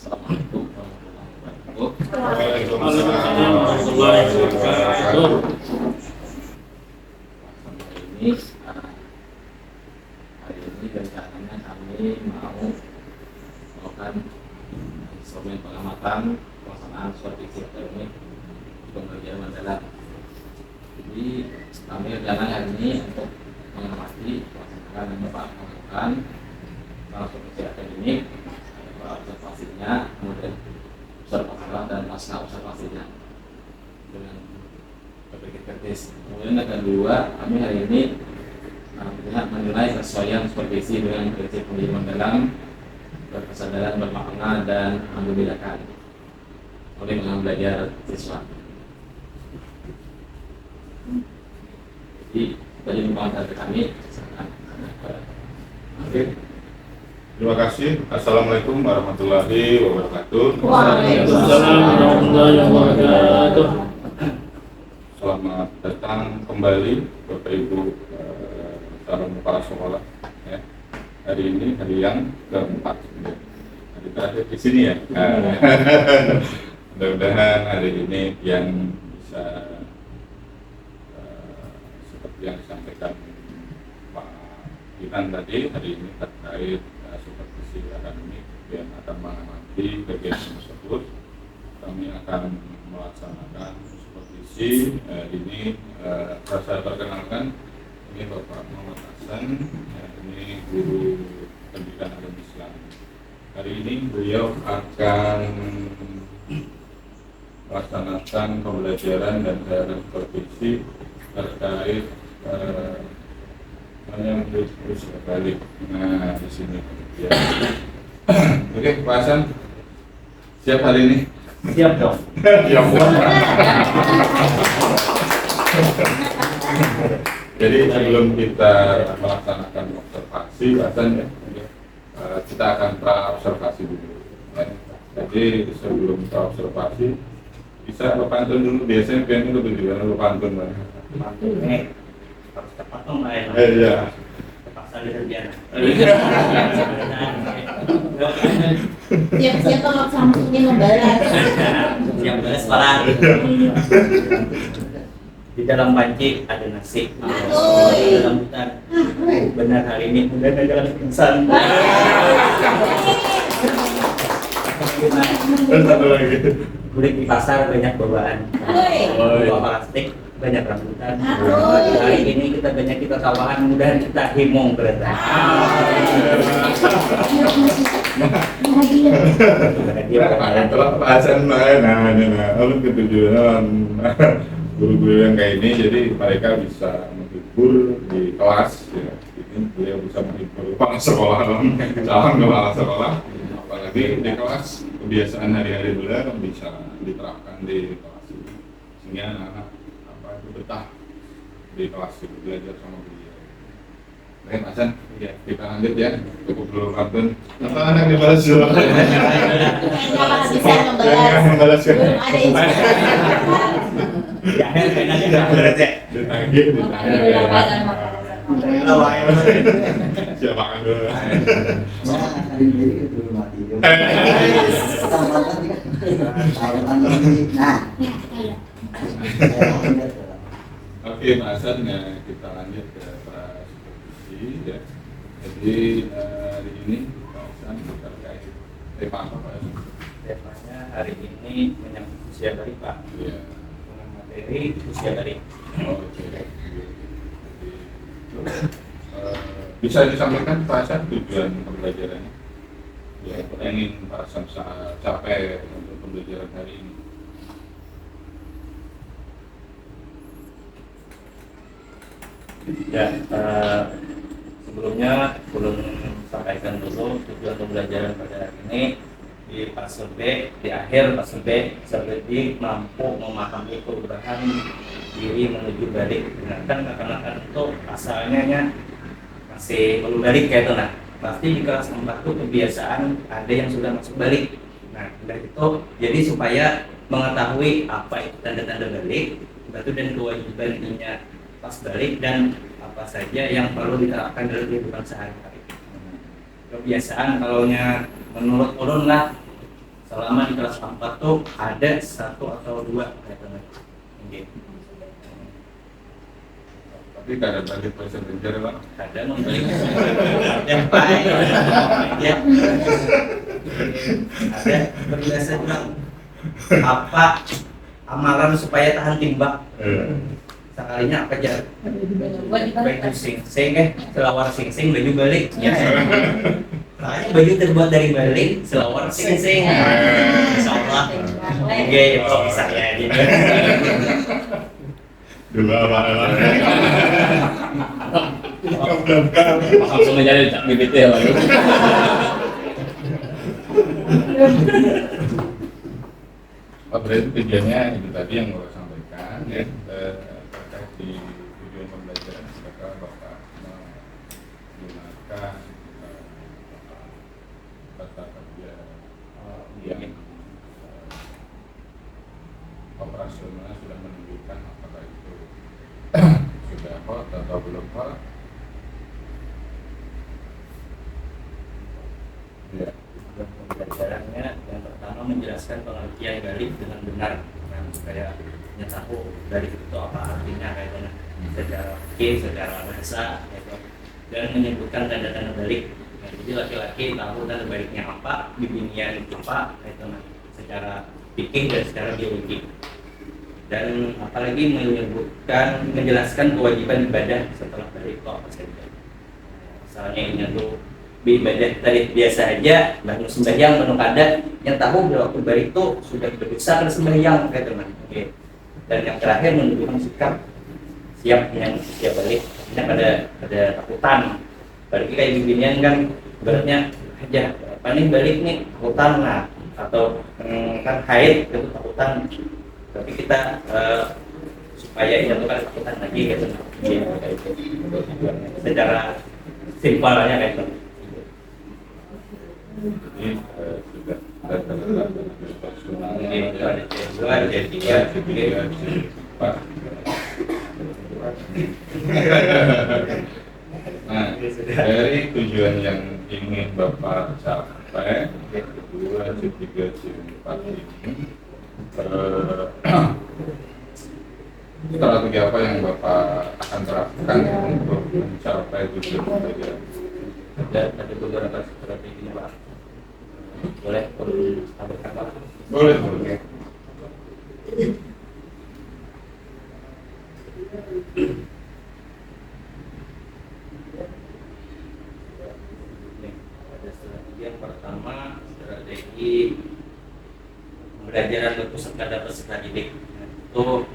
Assalamualaikum warahmatullahi wabarakatuh. Waalaikumsalam warahmatullahi wabarakatuh. Ini hari ini rencananya kami mau melakukan instrumen pengamatan pelaksanaan supervisi akademik pembelajaran mendalam. Jadi kami rencana hari ini untuk mengamati pelaksanaan dan melakukan supervisi akademik, observasinya, kemudian observasi dan pasca observasinya dengan berpikir kritis. Kemudian yang kedua, kami hari ini melihat menilai kesesuaian supervisi dengan prinsip pendidikan mendalam, berkesadaran bermakna dan membedakan oleh belajar siswa. Jadi dari pembahasan dari kami, terima kasih. Assalamualaikum warahmatullahi wabarakatuh. Waalaikumsalam warahmatullahi wabarakatuh. Selamat datang kembali Bapak Ibu calon kepala sekolah. Ya. Hari ini hari yang keempat, hari terakhir di sini ya. Mudah-mudahan hari ini yang bisa seperti yang disampaikan Pak Inan tadi, hari ini terkait supervisi akademik yang akan mengamati kegiatan tersebut. Kami akan melaksanakan supervisi. Ini saya perkenalkan, ini Bapak Muhammad Hasan, ini guru pendidikan agama Islam. Hari ini beliau akan melaksanakan pembelajaran dan supervisi terkait menyambut usia balik. Nah, di sini ya. Oke, Pak Hasan, siap hari ini? Siap dong. Ya, jadi sebelum kita melaksanakan observasi, Pak Hasan, ya, kita akan pra-observasi dulu. Jadi sebelum pra-observasi, bisa Bapak pantun dulu. Biasanya pian itu tujuan Bapak pantun. Ini harus tepat dong, Pak. Iya. Terpaksa dikerjakan. Siap-siap kalau Samsungnya membalas. Siap balas parah. Di dalam panci ada nasi. Di dalam hutan. Benar hari ini udah jalan pingsan. Satu lagi. Kulit di pasar banyak bawaan. Bawa plastik banyak rambutan. Hari ini kita sawahan, mudahan kita himong berada. Kalau Pak Hasan, lalu ketujuan guru-guru yang kayak ini, jadi mereka bisa menghibur di kelas. Ya. Ini beliau bisa menghibur kepala sekolah, calon kepala sekolah. Apalagi di kelas, kebiasaan hari-hari beliau bisa diterapkan di kelas ini, sehingga anak itu betah di kelas itu belajar sama beliau. Baik, Pak Hasan, ya, kita lanjut ya. Cukup dulu pantun. Apa anak dibalas dulu? Kalau bisa membalas. Membalas ya. Belum ada instrumen. Di akhir kayaknya tidak berarti. Ditagih. Siap makan dulu. Oke, Pak Hasan, ya, kita lanjut ke supervisi ya. Jadi hari ini Pak Hasan terkait tema apa, Pak Hasan? Temanya hari ini menyambut usia balik, Pak. Iya. Dengan materi usia balik. Oke. Bisa disampaikan Pak Hasan tujuan pembelajarannya? Ya, ingin Pak Hasan capai untuk pembelajaran hari ini. Ya, sebelumnya belum sampaikan dulu tujuan pembelajaran pada hari ini. Di fase B, di akhir fase B, seperti mampu memahami perubahan diri menuju balik. Nah, kan akan itu asalnya masih belum balik kayak itu. Nah, pasti di kelas 4 itu kebiasaan ada yang sudah masuk balik. Nah, dari itu jadi supaya mengetahui apa itu tanda-tanda balik, batu dan kewajibannya pas balik, dan apa saja yang perlu diterapkan dalam kehidupan sehari-hari. Kebiasaan kalaunya menurut ulun lah, selama di kelas 4 tuh ada 1 atau 2 kayak teman. Tapi kadang balik pasien ranger Pak. Ada membeli ada Pak. Ya. Ada berbiasa bilang apa amalan supaya tahan timbak. Sekalinya apa aja? Baju sing-sing selawar sing-sing baju balik. Ya. Makanya baju terbuat dari balik, selawar sing-sing. Insyaallah. Oke, itu saya gitu. Dulu apa? Langsung menjadi cak bibit ya lagi. Oh, berarti tujuannya itu tadi yang Bapak sampaikan ya, terkait di tujuan pembelajaran apakah Bapak menggunakan tata kerja yang operasional sudah menunjukkan apakah itu sudah hot atau belum hot. Ya. Pembelajarannya yang pertama menjelaskan pengertian balik dengan benar, kan, supaya tahu dari itu apa artinya kaitannya secara fikih, secara bahasa, gitu. Dan menyebutkan tanda-tanda balik. Nah, jadi laki-laki tahu tanda baliknya apa, bibinian apa, kaitannya secara fikih dan secara biologi. Dan apalagi menyebutkan, menjelaskan kewajiban ibadah setelah balik itu apa saja. Misalnya ini tuh ibadah tadi biasa aja, bangun sembahyang, penuh kada, yang tahu bahwa waktu balik itu sudah berdosa karena sembahyang, kayak teman. Oke. Dan yang terakhir menunjukkan sikap siap yang siap balik, yang ada takutan. Balik kayak beginian kan, beratnya aja. Apa nih balik nih takutan lah, atau kan haid itu takutan. Tapi kita supaya jatuhkan takutan lagi, gitu. Secara simpelnya kayak itu. Jadi sudah terdapat operasional Ada C2, ada C3, Pak. Nah, dari tujuan yang ingin Bapak capai, kedua, C3, C4 ini, strategi apa yang Bapak akan terapkan untuk mencapai tujuan pembelajaran? ada beberapa strategi ini Pak. Boleh sampaikan Pak? Boleh, boleh. Ada strategi yang pertama, strategi pembelajaran berpusat pada peserta didik. Itu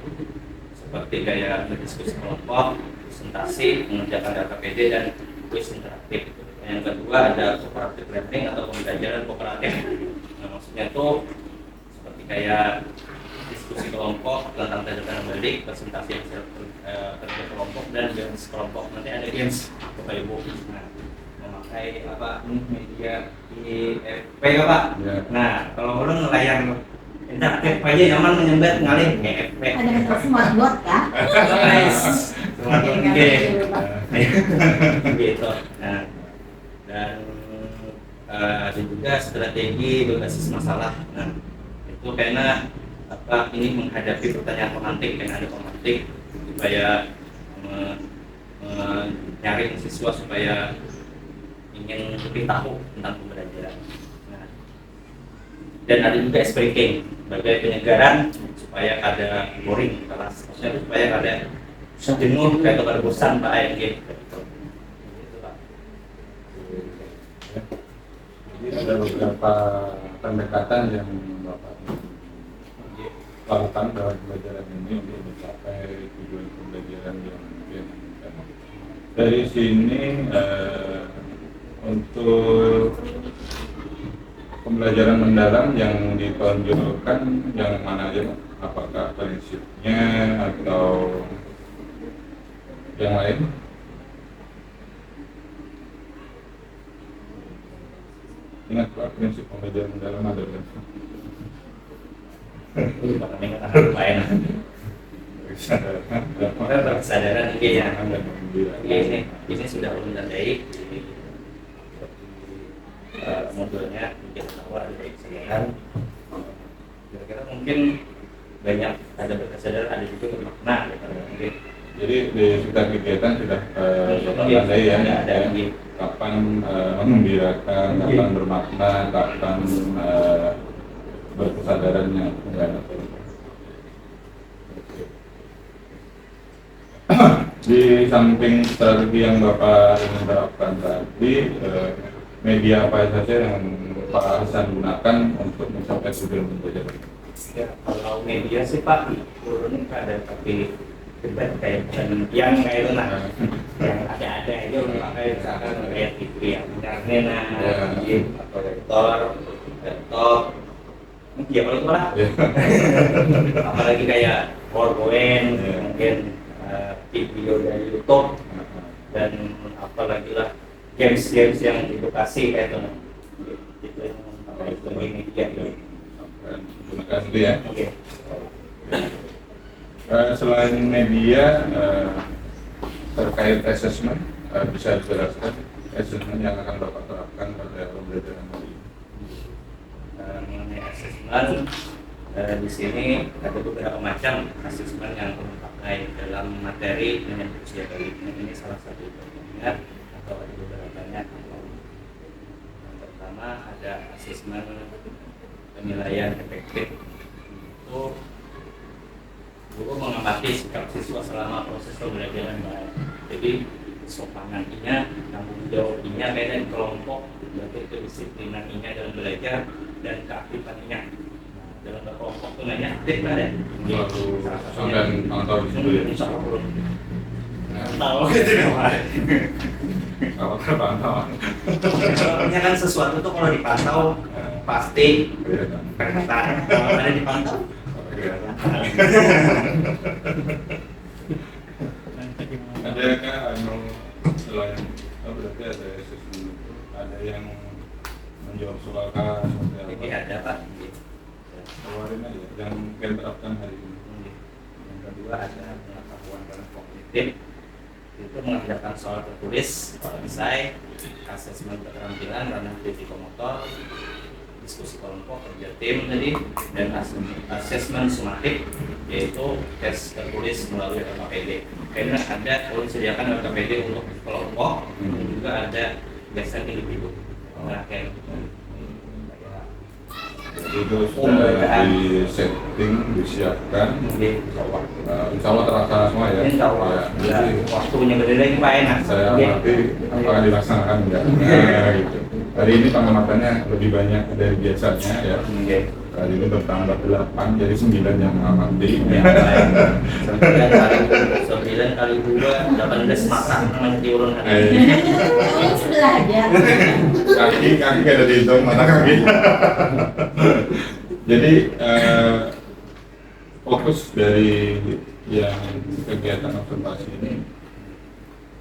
seperti kayak diskusi kelompok, presentasi, mengerjakan data PD dan kuis interaktif. Yang kedua ada cooperative learning atau pembelajaran kooperatif. Nah, maksudnya itu seperti kayak diskusi kelompok tentang tanda-tanda balik, presentasi hasil kerja kelompok dan games kelompok. Nanti ada games Bapak Ibu. Nah, memakai apa media IFP ya Pak? Ya. Nah, kalau orang layar interaktif aja nyaman menyambat ngalih IFP. Ada smartboard ya? Guys, gitu. Nah, dan ada juga strategi berbasis masalah. Nah, itu karena apa ini menghadapi pertanyaan pemantik, karena ada pemantik supaya nyaring siswa supaya ingin lebih tahu tentang pembelajaran. Nah, dan ada juga ice breaking sebagai penyegaran supaya ada boring kelas, maksudnya supaya ada jenuh kayak atau bosan Pak gitu. Jadi ada beberapa pendekatan yang Bapak lakukan dalam pembelajaran ini untuk mencapai tujuan pembelajaran yang diinginkan. Dari sini untuk pembelajaran mendalam yang ditonjolkan yang mana aja Pak? Apakah prinsipnya atau yang lain? Ingat Pak, prinsip pembelajaran mendalam ada berapa? Bahkan ingat anak lain. Kesadaran ini ya. Ini sudah melandai modulnya bikin awal dari kesadaran mungkin banyak ada berkesadaran, ada juga bermakna gitu. Mungkin. Jadi di sekitar kegiatan sudah ada ya, ada kapan menggembirakan, kapan bermakna, kapan berkesadarannya. Di samping strategi yang Bapak terapkan tadi, media apa saja yang Pak Hasan gunakan untuk mencapai tujuan pembelajaran? Ya, kalau media sih Pak, turun ada tapi debat kayak yang kayak itu nah, yang ada aja pakai misalkan kayak TV yang benar atau laptop, ya kalau itu lah. Apalagi kayak PowerPoint, mungkin video dari YouTube dan apalagi lah games yang edukasi kayak itu. Itu yang pakai media ini. Gunakan itu ya. Oke. Selain media, terkait assessment, bisa dijelaskan assessment yang akan Bapak terapkan pada pembelajaran kali ini? Mengenai assessment, di sini ada beberapa macam assessment yang dipakai dalam materi dengan usia kali ini. Ini salah satu contohnya atau ada beberapanya. Yang pertama ada assessment penilaian efektif. Itu guru mengamati sikap siswa selama proses pembelajaran baik. Jadi kesopanannya, tanggung jawabnya, beda di kelompok, berarti kedisiplinannya dalam belajar dan keaktifannya. Dalam berkelompok itu namanya aktif kan ya? Sampai pantau di situ ya? Insya Allah belum. Tahu gitu namanya. Kalau terpantau. Soalnya kan sesuatu tuh kalau dipantau pasti kelihatan. Kalau ada dipantau. Adakah selain berarti ada assessment, ada yang menjawab soal khas? Ini ada Pak. Keluarin aja yang kita terapkan hari ini. Yang kedua ada pengetahuan dan kognitif. Itu mengerjakan soal tertulis, soal esai, asesmen keterampilan, ranah psikomotor, diskusi kelompok, kerja tim tadi, dan asesmen sumatif, yaitu tes tertulis melalui LKPD. Karena ada kalau disediakan LKPD untuk kelompok, dan juga ada biasanya individu. Nah, kayak itu sudah di setting, disiapkan. Insya Allah terlaksana semua ya. Insya Allah. Ya, waktunya berbeda ini Pak enak. saya amati apakah dilaksanakan enggak. Nah, gitu. Hari ini pengamatannya lebih banyak dari biasanya ya. Kali ini bertambah 8, jadi 9 yang mengamati. Ya, 9 kali 2, 18 masa namanya diurun. Sebelah aja. Kaki kayak ada dihitung, mata kaki. Jadi fokus dari yang kegiatan observasi ini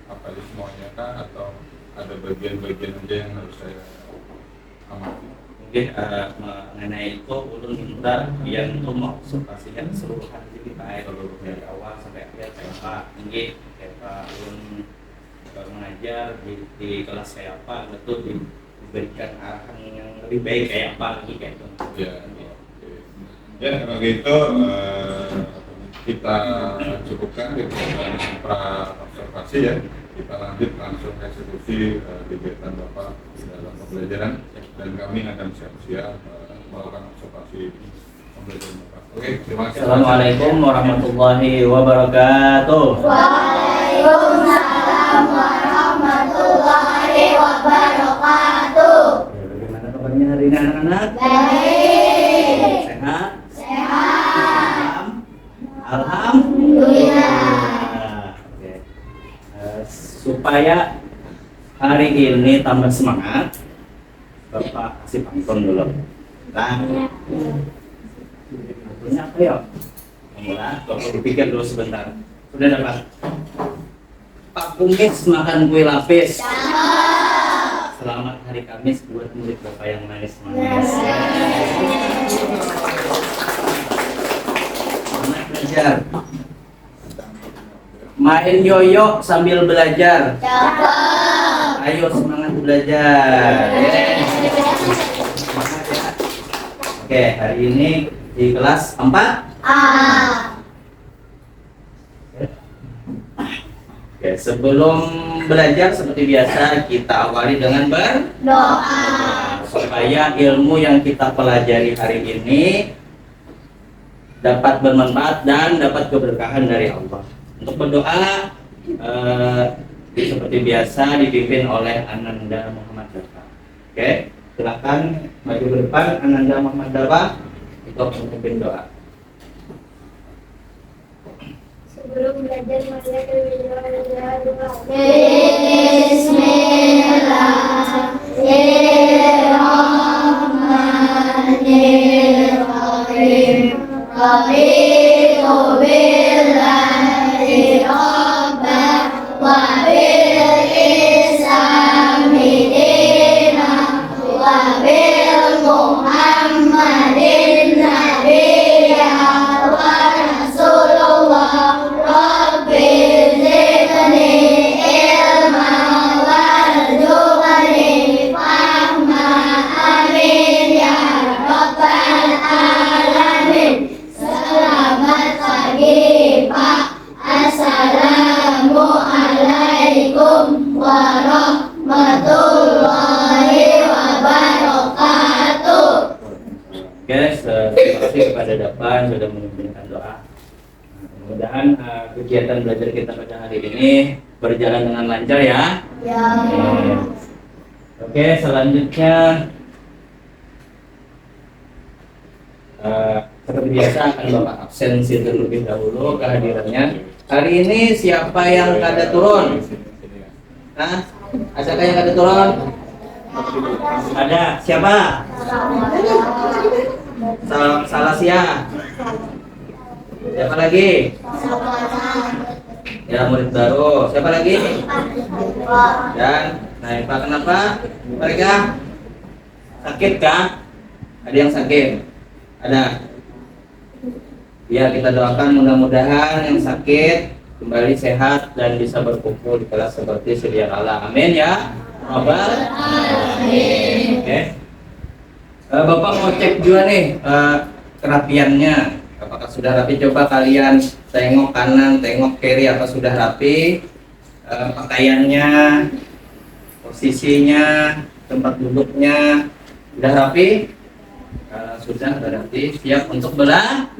apa aja semuanya kah atau ada bagian-bagian aja yang harus saya amati? Mungkin mengenai itu ulun minta yang untuk mengobservasinya keseluruhan jadi baik dari awal sampai akhir kayak Pak Inggih, kayak Pak ulun mengajar di kelas kayak apa, betul diberikan arahan yang lebih baik kayak apa lagi kayak itu. Ya kalau gitu kita cukupkan kegiatan pra observasi ya. Kita lanjut langsung eksekusi kegiatan Bapak dalam pembelajaran dan kami akan siap-siap melakukan observasi pembelajaran Bapak. Oke, terima kasih. Assalamualaikum warahmatullahi wabarakatuh. Waalaikumsalam warahmatullahi wabarakatuh. Bagaimana kabarnya hari ini anak-anak? Baik. Sehat? Sehat. Alhamdulillah. Oke. Supaya hari ini tambah semangat, Bapak kasih pantun dulu. Nah, pantunnya apa ya? Mulai, Bapak berpikir dulu sebentar. Sudah dapat? Pak Kumis makan kue lapis. Selamat hari Kamis buat murid Bapak yang manis-manis. Semangat belajar. Main yoyo sambil belajar. Ayo semangat belajar. Semangat ya. Oke, hari ini di kelas 4. A. Oke, sebelum belajar seperti biasa kita awali dengan Doa. supaya ilmu yang kita pelajari hari ini dapat bermanfaat dan dapat keberkahan dari Allah. Untuk berdoa seperti biasa dipimpin oleh Ananda Muhammad Dafa. Oke, silakan maju ke depan Ananda Muhammad Dafa untuk memimpin doa. Sebelum belajar mari kita berdoa. Bismillahirrahmanirrahim. Raditu billahi rabban wa bil islami dinan wa bil Muhammadin nabiyyan wa rasulullah. Rabbi zidni ilma warzuqni fahma. Amin ya rabbal alamin. Selamat pagi Pak. Assalamualaikum warahmatullahi wabarakatuh. Oke, terima kasih kepada Dapan sudah mengizinkan doa. Mudah-mudahan kegiatan belajar kita pada hari ini berjalan dengan lancar ya. Ya. Oke, selanjutnya seperti biasa akan Bapak absensi terlebih dahulu kehadirannya. Hari ini siapa yang kada turun? Hah? Adakah yang kada turun? Ada. Siapa? Salasia. Siapa lagi? Ya, murid baru. Siapa lagi? Dan Naifa. Kenapa mereka sakit kah? Ada yang sakit? Ada. Ya, kita doakan mudah-mudahan yang sakit kembali sehat dan bisa berkumpul di kelas seperti sedia kala. Amin ya. Rabbal alamin. Oke. Bapak mau cek juga nih kerapiannya. Apakah sudah rapi? Coba kalian tengok kanan, tengok kiri, apa sudah rapi? Pakaiannya, posisinya, tempat duduknya sudah rapi? Kalau sudah berarti siap untuk belajar.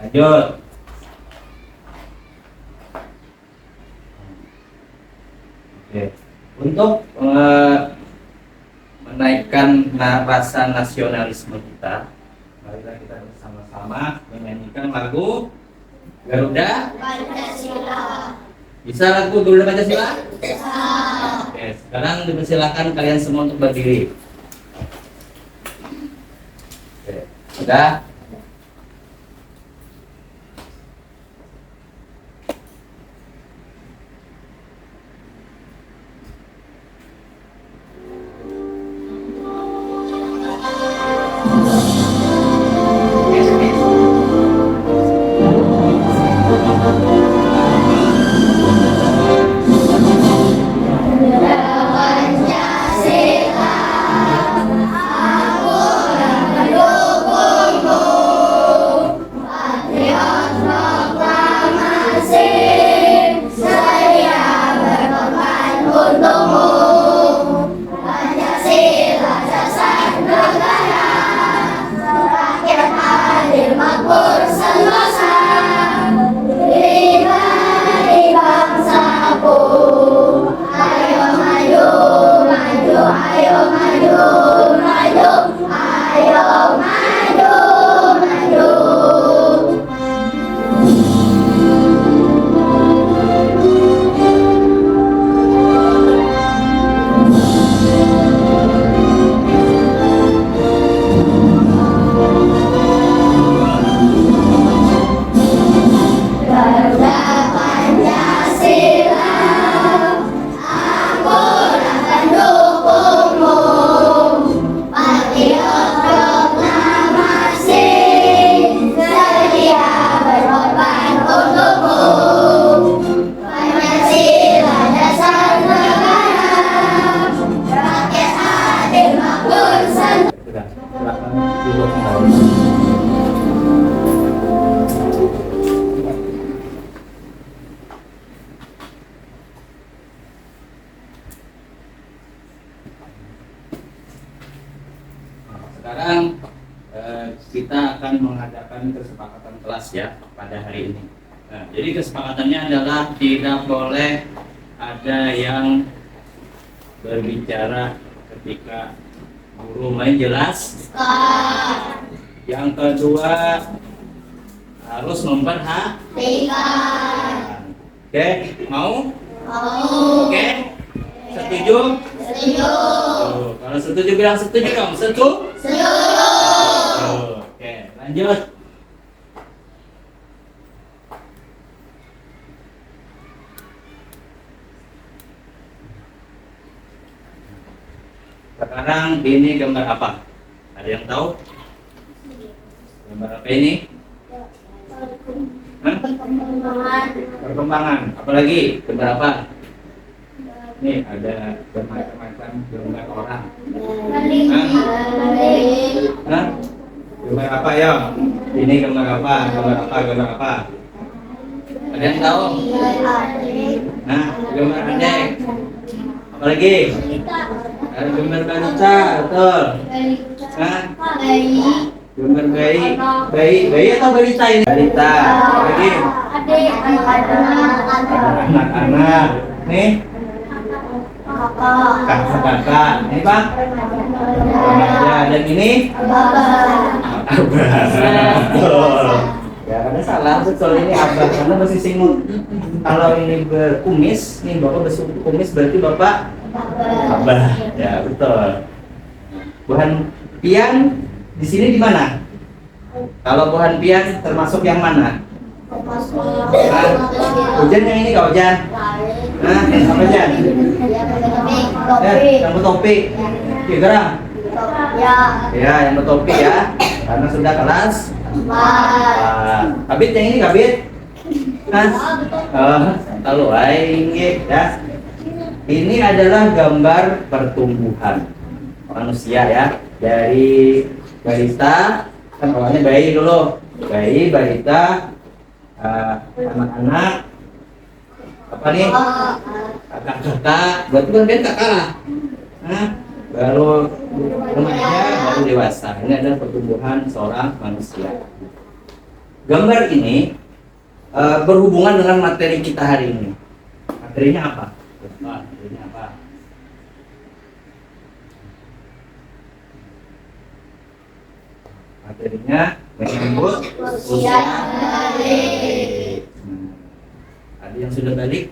Lanjut. Oke. Untuk menaikkan rasa nasionalisme kita, marilah kita bersama-sama menyanyikan lagu Garuda Pancasila. Bisa lagu Garuda Pancasila? Bisa. Oke, sekarang dipersilakan kalian semua untuk berdiri. Oke, sudah? Sekarang kita akan mengadakan kesepakatan kelas ya pada hari ini. Nah, jadi kesepakatannya adalah tidak boleh ada yang berbicara ketika guru main, jelas. Yang kedua harus memperhatikan. Oke, mau? Oke, setuju? Tuh, kalau setuju bilang setuju dong. Setuju? Oke, lanjut. Sekarang ini gambar apa? Ada yang tahu? Gambar apa ini? Hah? Perkembangan. Apalagi gambar apa? Nih ada bermacam-macam gambar orang. Hah? Gambar apa ya? Ini gambar apa? Gambar apa? Gambar apa? Ada yang tahu? Nah, gambar adik. Apalagi? Ada gambar balita, betul. Hah? Gambar bayi atau balita ini? Balita. Apalagi? Anak-anak. Nih. Kakak. Ini Pak? Remaja. Dan ini? Abah. Ya, karena salah betul ini abah karena masih singut. Kalau ini berkumis, nih bapak berkumis berarti bapak abah. Ya betul. Buhan pian di sini di mana? Kalau buhan pian termasuk yang mana? Hujan yang ini kau hujan? Nah, apa hujan? Yang bertopi. Kira? Ya, yang bertopi ya. Karena sudah kelas. Kabit yang ini kabit. Kalau aing ya. Ini adalah gambar pertumbuhan manusia ya. Dari balita, kan awalnya bayi dulu. Bayi, balita, anak-anak, apa nih? Kakak-kakak, berarti kan kakak lah. Baru remaja, baru dewasa. Ini adalah pertumbuhan seorang manusia. Gambar ini berhubungan dengan materi kita hari ini. Materinya apa? Materinya apa? Materinya menyambut usia balik. Ada yang sudah balik?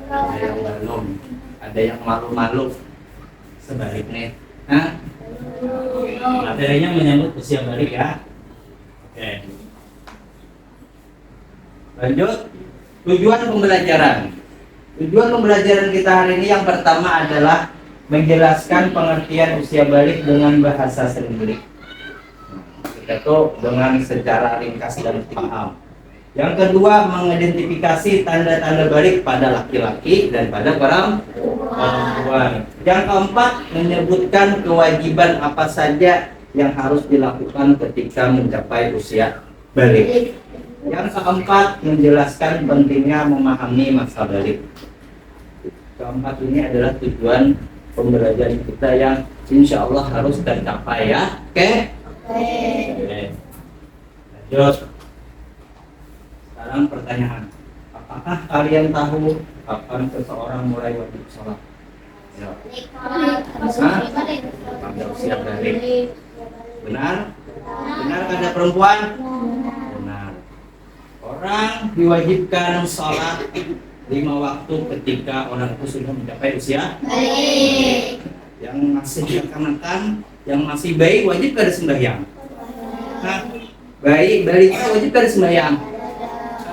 Ada yang belum? Ada yang malu-malu? Sebaliknya, materinya menyambut usia balik ya. Oke. Lanjut. Tujuan pembelajaran. Tujuan pembelajaran kita hari ini yang pertama adalah menjelaskan pengertian usia balik dengan bahasa sendiri. Kita tuh dengan secara ringkas dan paham. Yang kedua, mengidentifikasi tanda-tanda balik pada laki-laki dan pada perempuan. Yang keempat, menyebutkan kewajiban apa saja yang harus dilakukan ketika mencapai usia balik. Yang keempat, menjelaskan pentingnya memahami masa balik. Keempat ini adalah tujuan pembelajaran kita yang insya Allah harus tercapai ya. Oke? Lanjut. Sekarang pertanyaan. Apakah kalian tahu kapan seseorang mulai wajib sholat? Ya. Pada usia balik. Benar? Benar kata perempuan? Benar. Orang diwajibkan sholat 5 waktu ketika orang itu sudah mencapai usia balik. Yang masih kekanak-kanakan, yang masih bayi wajib kada sembahyang. Nah, bayi balita wajib kada sembahyang.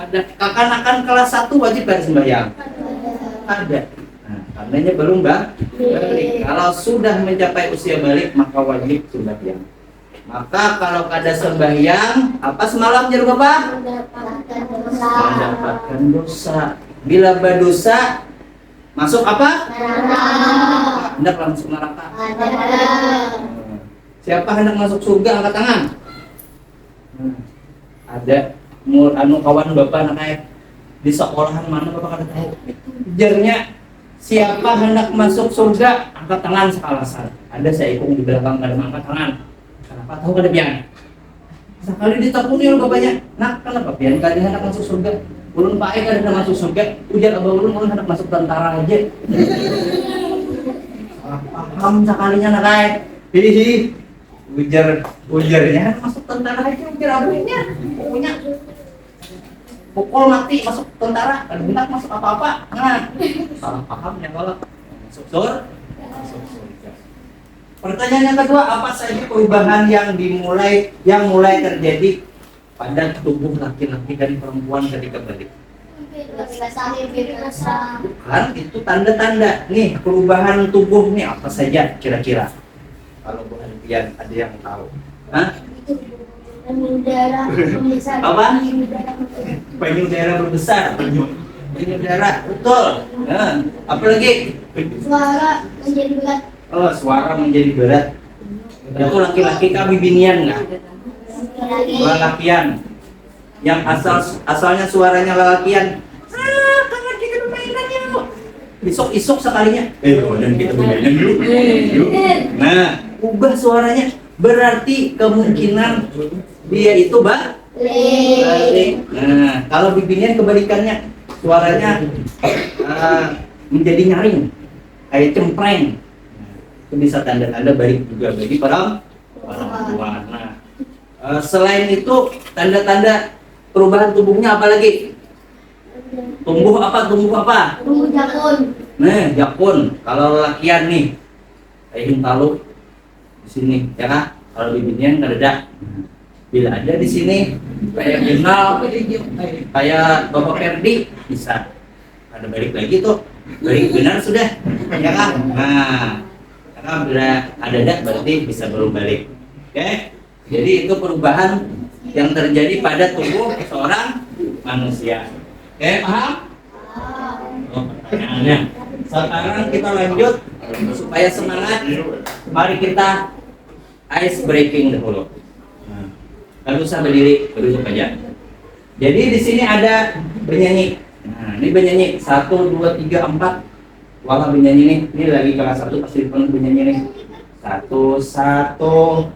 Ada kekanakan kelas 1 wajib kada sembahyang. Ada. Nah, tandanya belum balik. Kalau sudah mencapai usia balik maka wajib sembahyang. Maka kalau kada sembahyang, apa semalam jadi Bapak? Mendapatkan dosa. Bila berdosa masuk apa? Neraka. Hendak langsung neraka. Siapa hendak masuk surga angkat tangan? Ada kawan Bapak anak di sekolahan mana Bapak kada tahu? Ujarnya Siapa hendak masuk surga? Angkat tangan sekalasan. Ada saya ikut di belakang ada angkat tangan. Kenapa tahu kada pian? Sekali ditepuni oleh bapaknya. Nak, kenapa pian kali hendak masuk surga? Ulun pakai kada hendak masuk surga. Ujar abah ulun hendak masuk tentara aja. Paham sekalinya nak ay. Hihi. Ujarnya masuk tentara aja. Ujar abahnya. Pokoknya pukul mati masuk tentara, kalau hendak masuk apa-apa, nah salah paham ya kalau masuk surga. Pertanyaan yang kedua, apa saja perubahan yang mulai terjadi pada tubuh laki-laki dan perempuan ketika balik? Bukan, itu tanda-tanda nih perubahan tubuh nih apa saja kira-kira? Kalau bukan pian ada yang tahu? Hah? Payudara membesar. Apa? Payudara berbesar. Payudara, betul. Nah, apa lagi? Suara menjadi berat. Oh, suara menjadi berat. Itu laki-laki kami binian nggak? Lelakian. Yang asalnya suaranya lelakian. Kangen kita mainannya. Isuk-isuk sekalinya. Kemudian kita mainan yuk. Nah, ubah suaranya. Berarti kemungkinan dia itu balik. Nah, kalau bibirnya kebalikannya, suaranya menjadi nyaring, kayak cempreng. Itu bisa tanda-tanda balik juga bagi perempuan. Nah, selain itu tanda-tanda perubahan tubuhnya apa lagi? Tumbuh apa? Tumbuh jakun. Nah, jakun. Kalau lelakian nih, kayak hintalu di sini, ya kan? Kalau bibirnya nggak ada. Bila ada di sini kayak final, kayak Bapak Ferdi bisa ada balik lagi tuh, balik benar sudah, ya kan? Nah, karena bila ada berarti bisa baru balik. Oke? Jadi itu perubahan yang terjadi pada tubuh seorang manusia. Oke, paham? Oh, pertanyaannya. Sekarang kita lanjut supaya semangat. Mari kita ice breaking dahulu. Lalu usah berdiri, duduk aja. Jadi di sini ada penyanyi. Nah, ini penyanyi 1, 2, 3, 4. Wala penyanyi nih. Ini lagi kelas 1 pasti dipanggil penyanyi nih. 1, 1.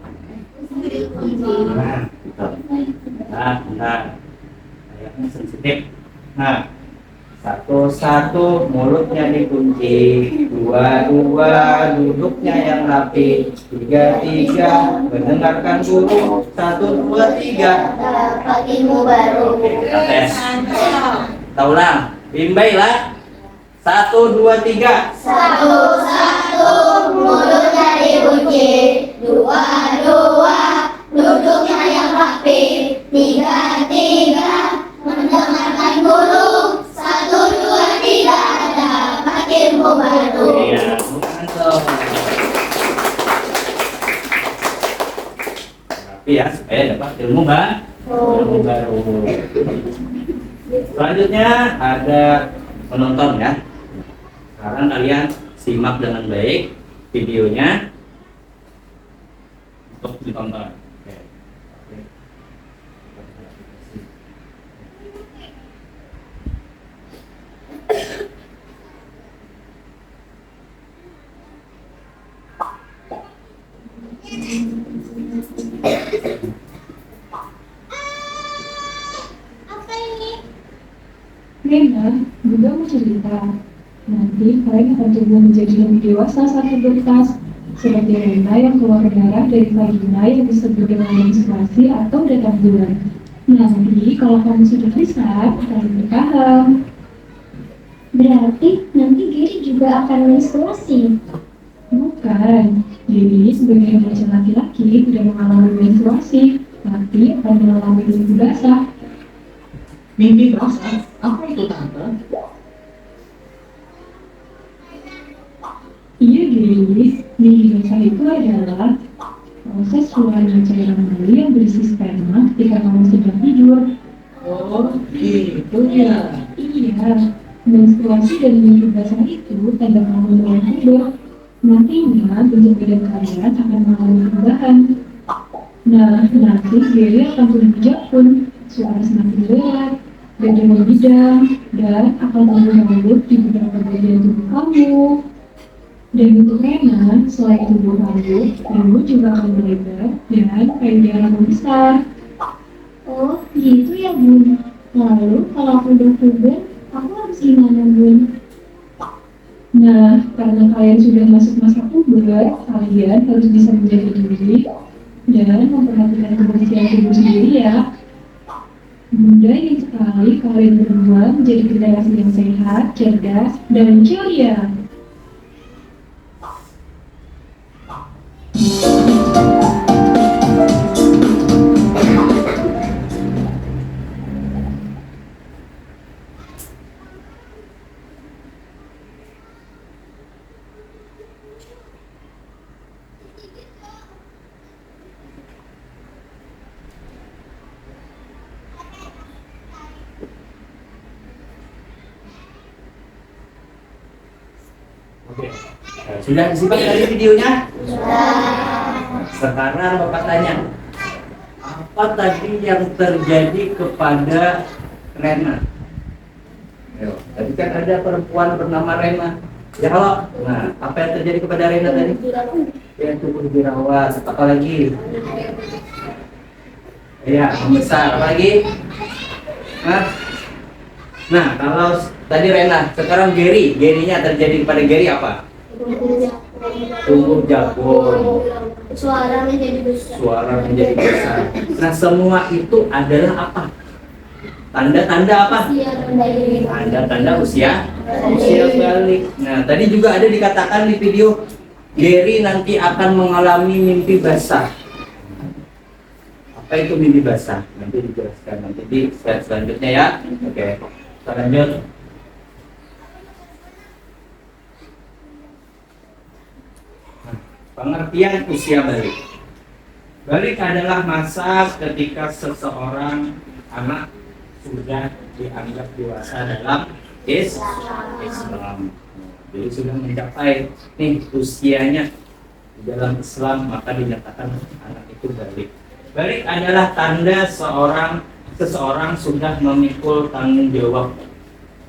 Nah, gitu. Nah. Kayaknya sensitif. Nah, 1, 1, mulutnya dikunci. 2, 2, duduknya yang rapi. 3, 3, mendengarkan guru. 1, 2, 3. Dapat ilmu baru. Kita tes. Kita ulang. Bimbailah. 1, 2, 3. 1, 1, mulutnya dikunci. 2, 2, duduknya yang rapi. 3, 3, mendengarkan guru. 1, 2, 3, dapat ilmu baru. Iya, mantap. Tapi ya supaya dapat ilmu baru. Selanjutnya ada penonton ya. Sekarang kalian simak dengan baik videonya untuk ditonton. Oke. Apa ini? Rena, Bunda mau cerita. Nanti kalian akan tumbuh menjadi lebih dewasa saat pubertas. Seperti Rena yang keluar darah dari vagina yang disebut dengan menstruasi atau datang bulan. Nanti kalau kamu sudah besar, kalian berpaham. Berarti nanti Giri juga akan menstruasi. Bukan. Jadi sebagai remaja laki-laki tidak mengalami menstruasi, tapi akan mengalami mimpi basah. Mimpi basah? Apa itu tante? Iya, Giri. Mimpi basah itu adalah proses keluarnya cairan mani yang berisi sperma ketika kamu sedang tidur. Oh gitu ya. Iya, menstruasi dan mimpi basah itu tanda kamu mulai tidur. Nantinya bentuk badan kalian akan mengalami perubahan. Nah, nanti Giri akan tumbuh jakun, suara semakin berat, berdarah bidang, dan akan tumbuh rambut di beberapa bagian tubuh kamu. Dan untuk Rena, selain tumbuh rambut juga akan melebar dan panjang rambut besar. Oh, gitu ya, Bun. Lalu, kalau aku udah puber, aku harus gimana, Bun? Nah, karena kalian sudah masuk masa puber, kalian harus bisa menjaga diri dan memperhatikan kebersihan tubuh sendiri ya. Bunda ingin sekali kalian berdua menjadi generasi yang sehat, cerdas, dan ceria. Oke. Sudah disimak tadi videonya? Sekarang Bapak tanya, apa tadi yang terjadi kepada Rena? Ayo, tadi kan ada perempuan bernama Rena. Ya halo. Nah, apa yang terjadi kepada Rena tadi? Ya, tumbuh dirawat. Apa lagi? Ya, membesar. Apa lagi? Nah, kalau tadi Rena, sekarang Gary-nya terjadi kepada Gary apa? Tumbuh jagung. Suara menjadi besar. Nah, semua itu adalah apa? Tanda-tanda apa? Tanda-tanda usia balik. Nah, tadi juga ada dikatakan di video, Gary nanti akan mengalami mimpi basah. Apa itu mimpi basah? Nanti dijelaskan nanti di slide selanjutnya ya. Oke, kita lanjut. Pengertian usia balik. Balik adalah masa ketika seseorang anak sudah dianggap dewasa dalam Islam. Jadi sudah mencapai nih usianya di dalam Islam, maka dinyatakan anak itu balik. Balik adalah tanda seseorang sudah memikul tanggung jawab.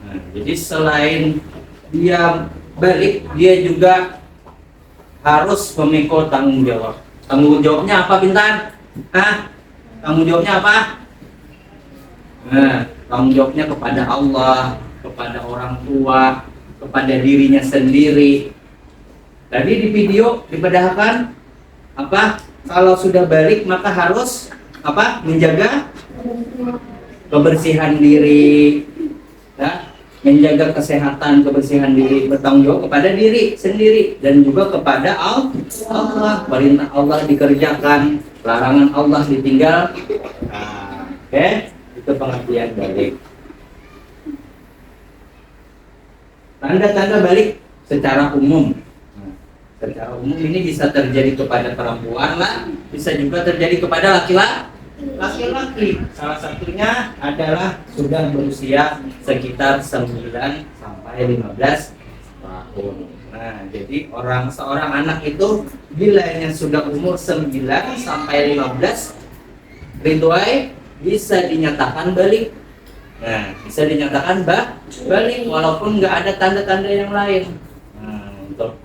Nah, jadi selain dia balik, dia juga harus memikul tanggung jawab. Tanggung jawabnya apa, Bintan? Tanggung jawabnya apa? Nah, tanggung jawabnya kepada Allah, kepada orang tua, kepada dirinya sendiri. Tadi di video dipadahkan apa? Kalau sudah balik maka harus apa? Menjaga kebersihan diri, ya? Menjaga kesehatan, kebersihan diri, bertanggung jawab kepada diri sendiri dan juga kepada Allah. Perintah Allah dikerjakan, larangan Allah ditinggal. Nah, oke, itu pengertian balik. Tanda-tanda balik secara umum. Nah, secara umum ini bisa terjadi kepada perempuan lah, bisa juga terjadi kepada laki-laki. Salah satunya adalah sudah berusia sekitar 9 sampai 15 tahun. Nah, jadi seorang anak itu bilanya sudah umur 9 sampai 15, Ridway bisa dinyatakan balik. Nah, bisa dinyatakan balik walaupun nggak ada tanda-tanda yang lain. Nah, untuk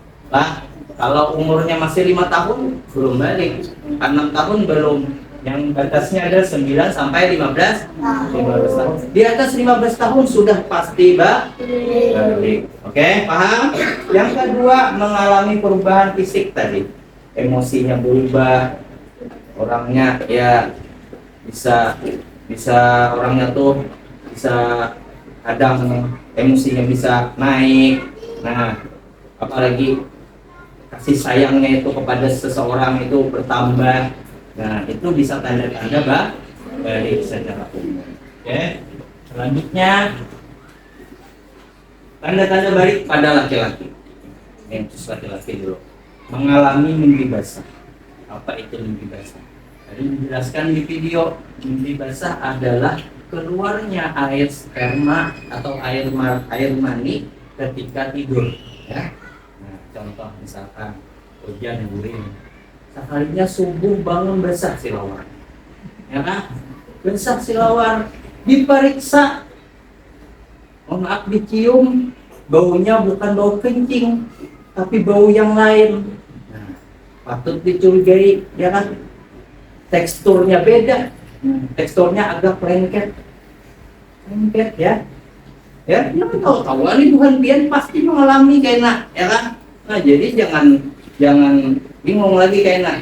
kalau umurnya masih 5 tahun belum balik, 6 tahun belum. Yang batasnya ada 9 sampai 15 tahun. Di atas 15 tahun sudah pasti balik. Oke, paham? Yang kedua, mengalami perubahan fisik tadi. Emosinya berubah. Orangnya ya bisa orangnya tuh bisa kadang emosinya bisa naik. Nah, apalagi kasih sayangnya itu kepada seseorang itu bertambah. Nah, itu bisa tanda-tanda balik secara umum. Oke. Selanjutnya tanda-tanda balik pada laki-laki. Yang khusus laki-laki dulu. Mengalami mimpi basah. Apa itu mimpi basah? Tadi dijelaskan di video, mimpi basah adalah keluarnya air sperma atau air mani ketika tidur. Ya. Nah, contoh misalkan hujan urin. Sekalinya subuh bangun basah silawar, ya kan? Basah silawar, diperiksa mohon maaf dicium, baunya bukan bau kencing, tapi bau yang lain. Nah, patut dicurigai, ya kan? Teksturnya beda, teksturnya agak lengket ya. Ya, tahu ini Tuhan pian pasti mengalami kena, ya kan? Nah, jadi jangan bingung lagi kena.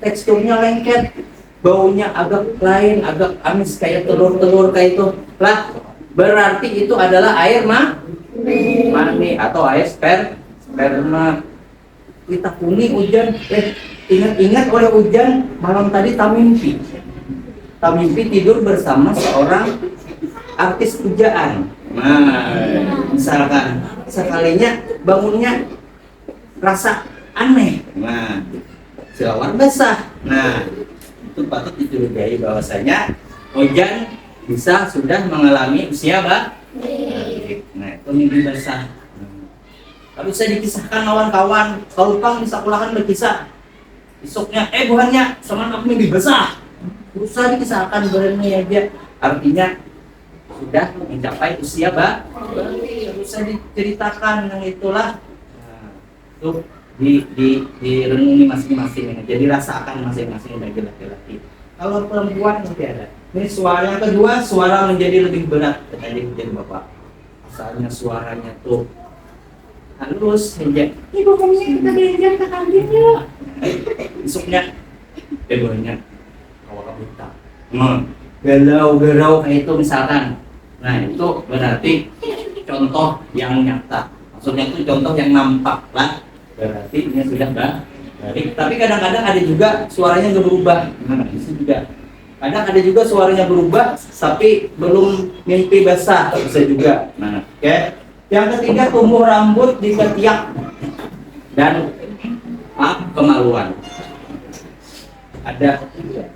Teksturnya lengket, baunya agak lain, agak amis kayak telur-telur kayak itu. Lah, berarti itu adalah air mani atau air sperma. Kita kuning hujan, ingat-ingat oleh hujan malam tadi tak mimpi tidur bersama seorang artis pujaan. Nah, misalkan sekalinya bangunnya rasa aneh, nah selawar basah, nah itu patut dicurigai bahwasanya hujan bisa sudah mengalami usia balik. Nah itu mimpi basah. Kalau bisa dikisahkan kawan-kawan, kalau Pang di sekolahan berkisah besoknya, buhannya sama aku mimpi basah, usah dikisahkan berani aja, artinya sudah mencapai usia usah diceritakan yang itulah. Nah, itu direnungi masing-masing, jadi rasakan masing-masing bagi laki-laki. Kalau perempuan nanti ada. Ini suara yang kedua, suara menjadi lebih berat tadi jadi bapak. Asalnya suaranya tuh halus aja. Ibu kamunya kita diajak ke kantin yuk. Besoknya banyak awak buta. Galau kayak itu misalkan. Nah itu berarti contoh yang nyata. Maksudnya itu contoh yang nampak lah. Berarti ini sudah baik. Tapi kadang-kadang ada juga suaranya nggak berubah. Nah itu juga. Kadang ada juga suaranya berubah, tapi belum mimpi basah bisa juga. Nah, oke. Yang ketiga, tumbuh rambut di ketiak dan kemaluan. Ada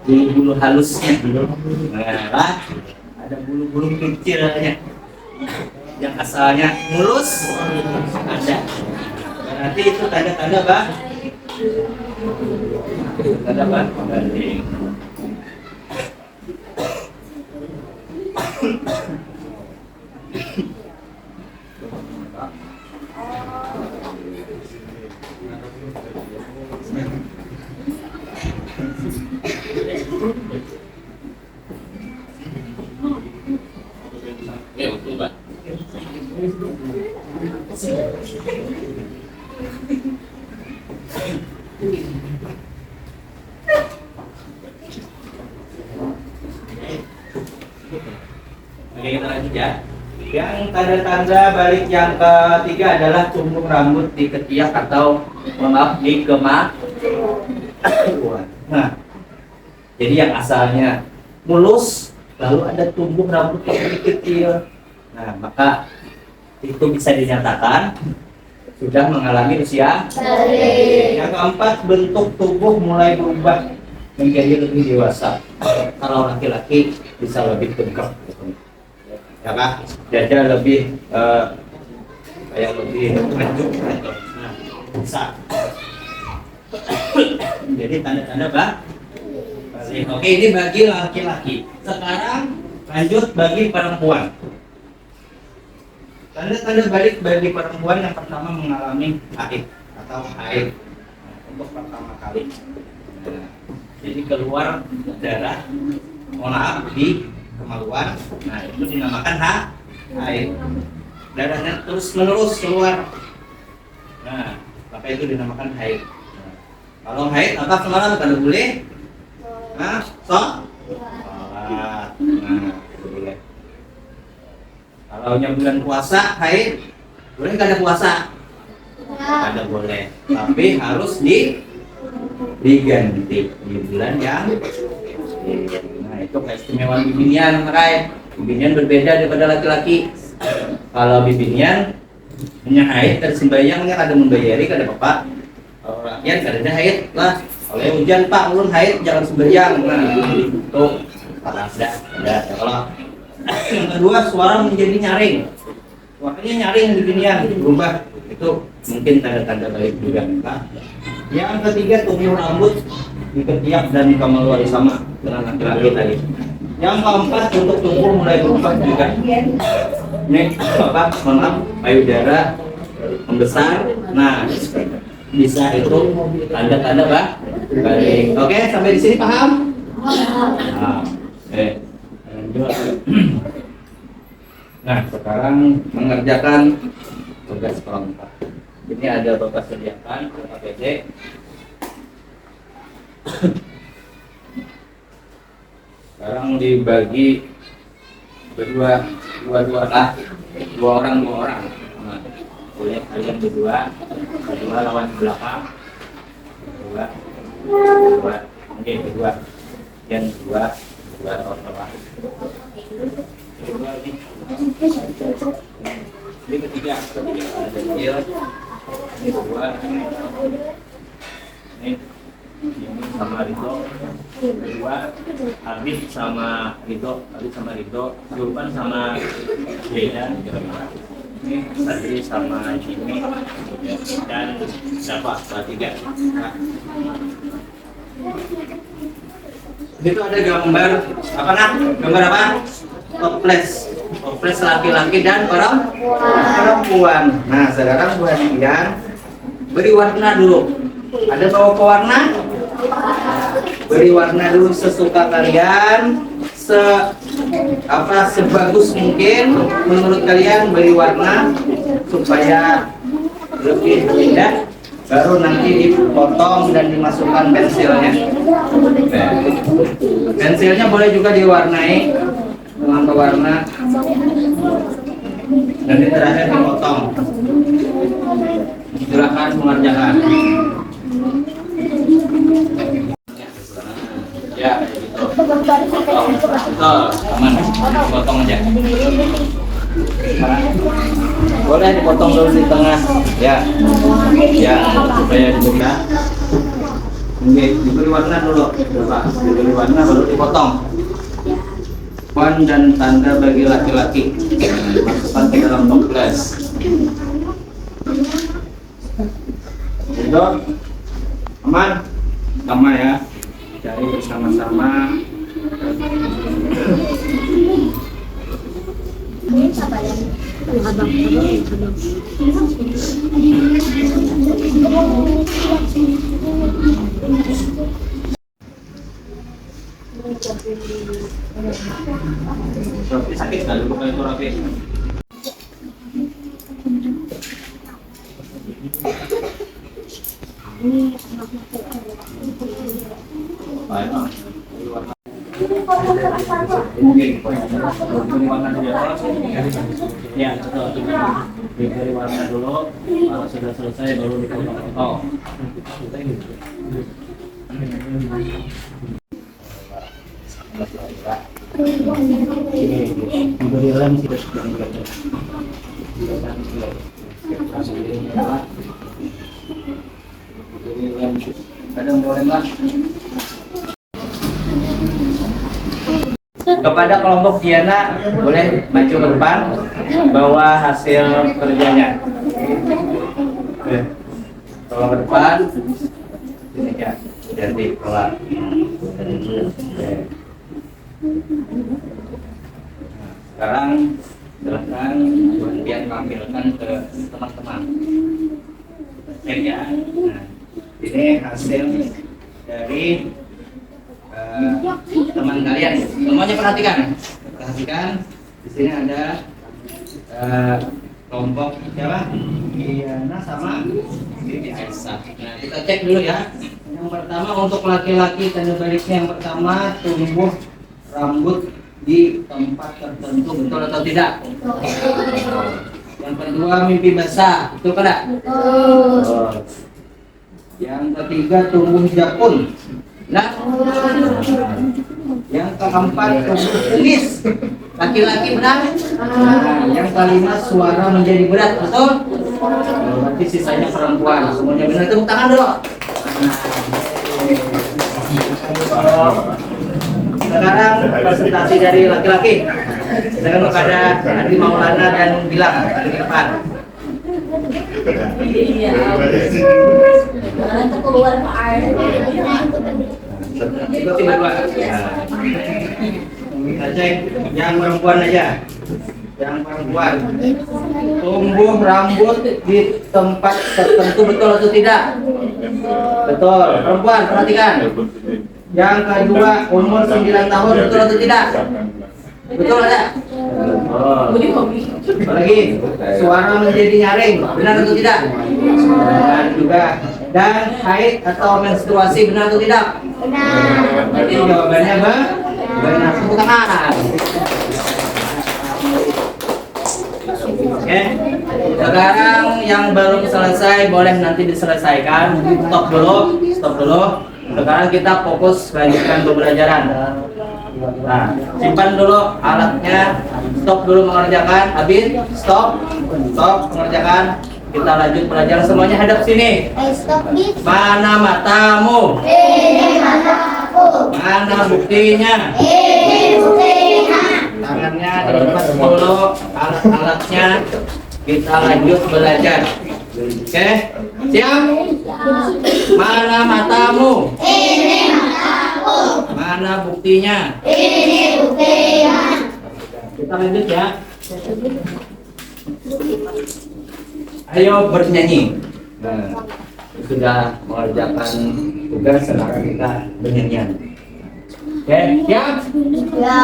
bulu-bulu halusnya, nah, ada bulu-bulu kecilnya yang asalnya mulus ada. Berarti itu tanda-tanda banding. Oke, kita lanjut ya. Yang tanda-tanda balik yang ketiga adalah tumbuh rambut di ketiak atau di kemaluan. Nah, jadi yang asalnya mulus lalu ada tumbuh rambut yang kecil. Nah, maka itu bisa dinyatakan sudah mengalami usia balik. Yang keempat, bentuk tubuh mulai berubah menjadi lebih dewasa. Kalau laki-laki bisa lebih tegap, ya kan? Dada lebih kayak lebih maju. Nah, bisa. Jadi tanda-tanda balik. Oke, ini bagi laki-laki. Sekarang lanjut bagi perempuan. Tanda-tanda balik bagi perempuan yang pertama mengalami haid atau haid untuk pertama kali. Nah, jadi keluar darah, di kemaluan. Nah itu dinamakan haid. Darahnya terus menerus keluar. Nah maka itu dinamakan haid. Nah, kalau haid apa semalam kada boleh? Nah, nah boleh. Kalau bulan puasa haid boleh kada puasa? Kada boleh. Tapi harus diganti di bulan yang nah itu keistimewaan bibinian Rai. Bibinian berbeda daripada laki-laki. Kalau bibinian punya haid dan sembahyangnya kada membayari kada bapak. Kalau rakyat kada ada haid lah. Kalau hujan pak ulun haid jangan sembahyang. Nah itu ada. Kalau yang kedua suara menjadi nyaring. Suaranya nyaring bibinian berubah. Itu mungkin tanda-tanda baik juga. Nah, yang ketiga tumbuh rambut di ketiak dan di kemaluan sama dengan laki-laki tadi. Yang keempat untuk tubuh mulai berubah juga. Ini apa? Mohon maaf, payudara membesar. Nah, bisa itu tanda-tanda balik. Oke, sampai di sini paham? Nah, oke. Lanjut. Nah, sekarang mengerjakan tugas kelompok. Ini ada Bapak sediakan APD. Sekarang dibagi berdua, dua orang. Nah, boleh kalian berdua lawan di belakang, berdua, mungkin berdua, yang dua lawan bawah. Ini ketiga ada kecil, ini dua, ini sama Ridho, kedua Habib sama Ridho, Julpan sama Beda, ini tadi sama Jimmy dan siapa? Tiga. Nah. Itu ada gambar apa nak? Gambar apa? Toples laki-laki dan perempuan. Nah, sekarang buat kalian beri warna dulu. Ada bawa pewarna? Beri warna dulu sesuka kalian, sebagus mungkin menurut kalian beri warna supaya lebih indah. Baru nanti dipotong dan dimasukkan pensilnya. Pensilnya boleh juga diwarnai dengan pewarna. Nanti terakhir dipotong. Silakan mengerjakan. Ya, gitu. Betul, aman. Potong aja. Boleh dipotong dulu di tengah. Ya, supaya dibuka. Oke, diberi warna dulu. Diberi warna baru dipotong. Wan dan tanda bagi laki-laki. Masukkan ke dalam toples. Udah, aman, sama ya. Cari bersama-sama. Rafi sakit nggak dulu kalau itu Rafi? Ya, diberi warna dulu. Kalau sudah selesai baru dipotong-potong. Diberi lem tidak sedang bekerja. Kadang boleh lah. Kepada kelompok Diana boleh maju ke depan bawa hasil kerjanya. Bawa ke depan. Ini ya, jadi keluar. Sekarang silakan kemudian tampilkan ke teman-teman. Ya. Nah, ini hasil dari teman kalian. Semuanya perhatikan. Di sini ada kelompok siapa? Diana sama Bibi Aisyah. Nah, kita cek dulu ya. Yang pertama untuk laki-laki tanda baliknya yang pertama tumbuh rambut di tempat tertentu, betul atau tidak? Yang kedua mimpi basah, betul tidak? Yang ketiga tumbuh jakun. Nah, yang keempat tumbuh kumis. Laki-laki benar? Nah, yang kelima suara menjadi berat, betul? Berarti sisanya perempuan. Semuanya benar, tepuk tangan dulu. Sekarang presentasi dari laki-laki. Silakan kepada Adi Maulana dan Bilang di depan. Keluar Pak Ar. Ikuti berdua. Kita cek yang perempuan aja. Yang perempuan, tumbuh rambut di tempat tertentu, betul atau tidak? Betul. Perempuan, perhatikan. Yang kedua, umur 9 tahun, betul atau tidak? Betul ada? Apalagi suara menjadi nyaring, benar atau tidak? Benar juga. Dan haid atau menstruasi, benar atau tidak? Benar. Berarti jawabannya benar. Tepuk tangan. Oke. Sekarang yang belum selesai boleh nanti diselesaikan. Stop dulu. Sekarang kita fokus lanjutkan pembelajaran. Nah, simpan dulu alatnya. Stop dulu mengerjakan. Habis, stop mengerjakan. Kita lanjut pelajaran, semuanya hadap sini. Mana matamu? Ini mataku. Mana buktinya? Ini buktinya. Tangannya dilepas dulu, alat-alatnya. Kita lanjut belajar. Oke, siap? Mana matamu? Ini mataku. Mana buktinya? Ini buktinya. Kita lanjut ya. Ayo bernyanyi. Nah, sudah mengerjakan tugas, sekarang kita bernyanyian. Oke, siap? Ya.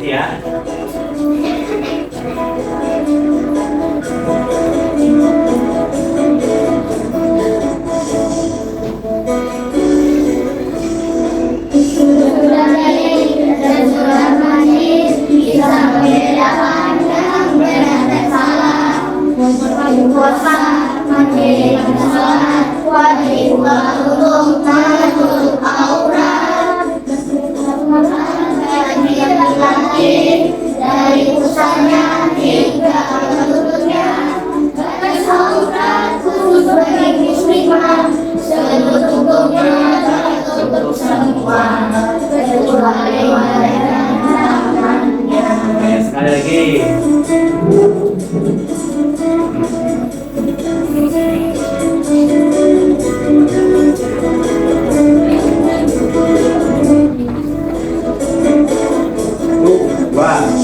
Ya. Dari pusatnya hingga penutupnya, batas aurat khusus bagi muslimah, seluruh tubuhnya tertutup semua, kecuali wajah dan tangannya. Sekali lagi.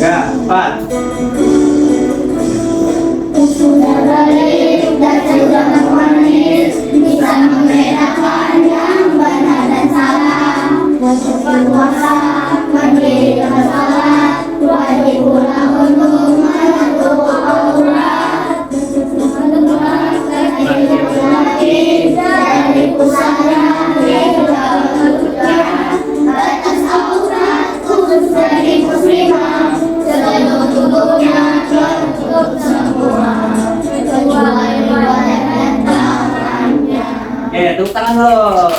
Dapat. Sudah balik dan sudah manis, bisa membedakan yang benar dan salah. Wajib berpuasa, mendirikan salat, wajib pula untuk menutup aurat. Dari pusatnya hingga penutupnya, batas aurat khusus bagi muslimah, seluruh tubuhnya tertutup semua, kecuali wajah dan tangannya. Tepuk tangan dulu.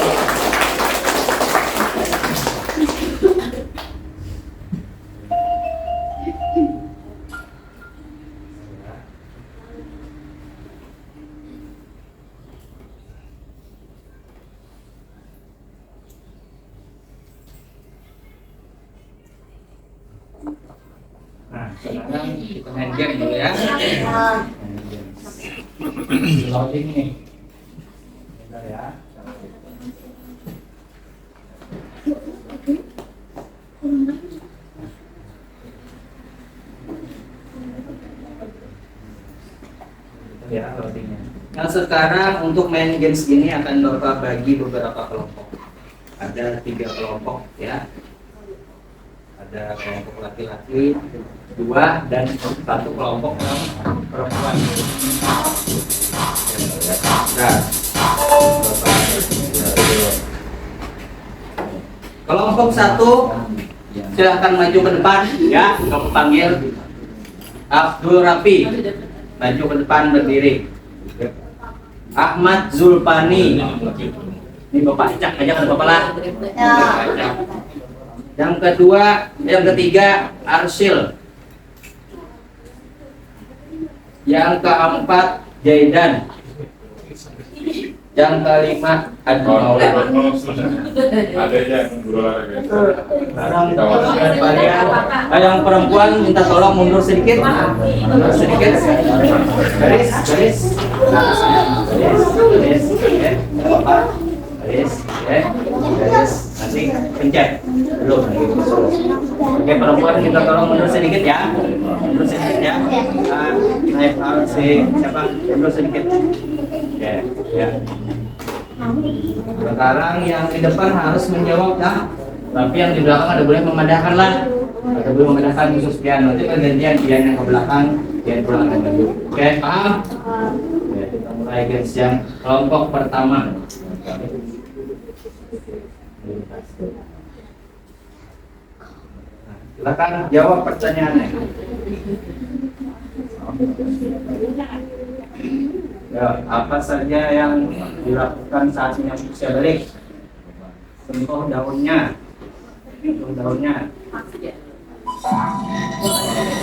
Nah, sekarang kita main game dulu ya. Loading nih. Bentar ya. Bentar ya loadingnya. Nah, sekarang untuk main games ini akan Bapak bagi beberapa kelompok. Ada 3 kelompok ya. Ada kelompok laki-laki 2 dan 1 kelompok perempuan. Nah, kelompok 1 silahkan maju ke depan ya. Kamu panggil Abdul Rafi, maju ke depan berdiri. Ahmad Zulpani, ini Bapak Icak aja kan Bapak lah. Yang ketiga Arsil. Yang keempat Jaidan. Yang kelima adu maulana. Ada yang guru olahraga. Sekarang kalian, yang perempuan minta tolong mundur sedikit, mundur sedikit. Garis, garis, garis, garis, garis. Nanti pencet belum lagi. Oke, perempuan minta tolong mundur sedikit ya, mundur sedikit ya. Naik si siapa? Mundur sedikit. Oke, ya. Sekarang yang di depan harus menjawab ya, tapi yang di belakang ada boleh memadahkan lah, ada boleh memadahkan khusus pian. Nanti pergantian pian yang ke belakang, pian pulang ke maju. Oke, paham? Oke, kita mulai guys yang kelompok pertama. Silakan jawab pertanyaannya. Ya, apa saja yang dilakukan saat menyambut usia balik? Sentuh daunnya, sentuh daunnya.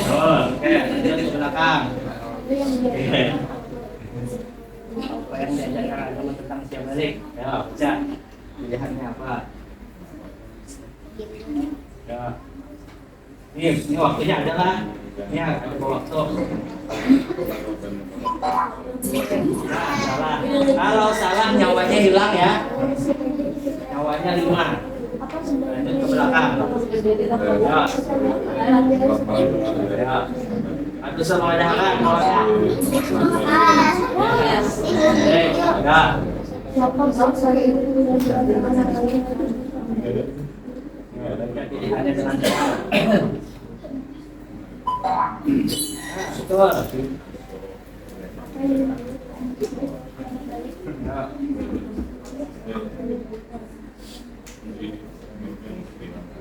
Oh, oke, lanjut ke belakang. Oke. Apa yang diajarkan agama tentang usia balik? Ya, baca. Pilihannya apa? Ya. Ini waktunya adalah. Ini ada waktu. Nah, salah. Kalau salah nyawanya hilang ya. Nyawanya 5. Lanjut ke belakang. Ya. Ya. Aduh sama ada nyawanya. Ya. Pilihannya dengan betul.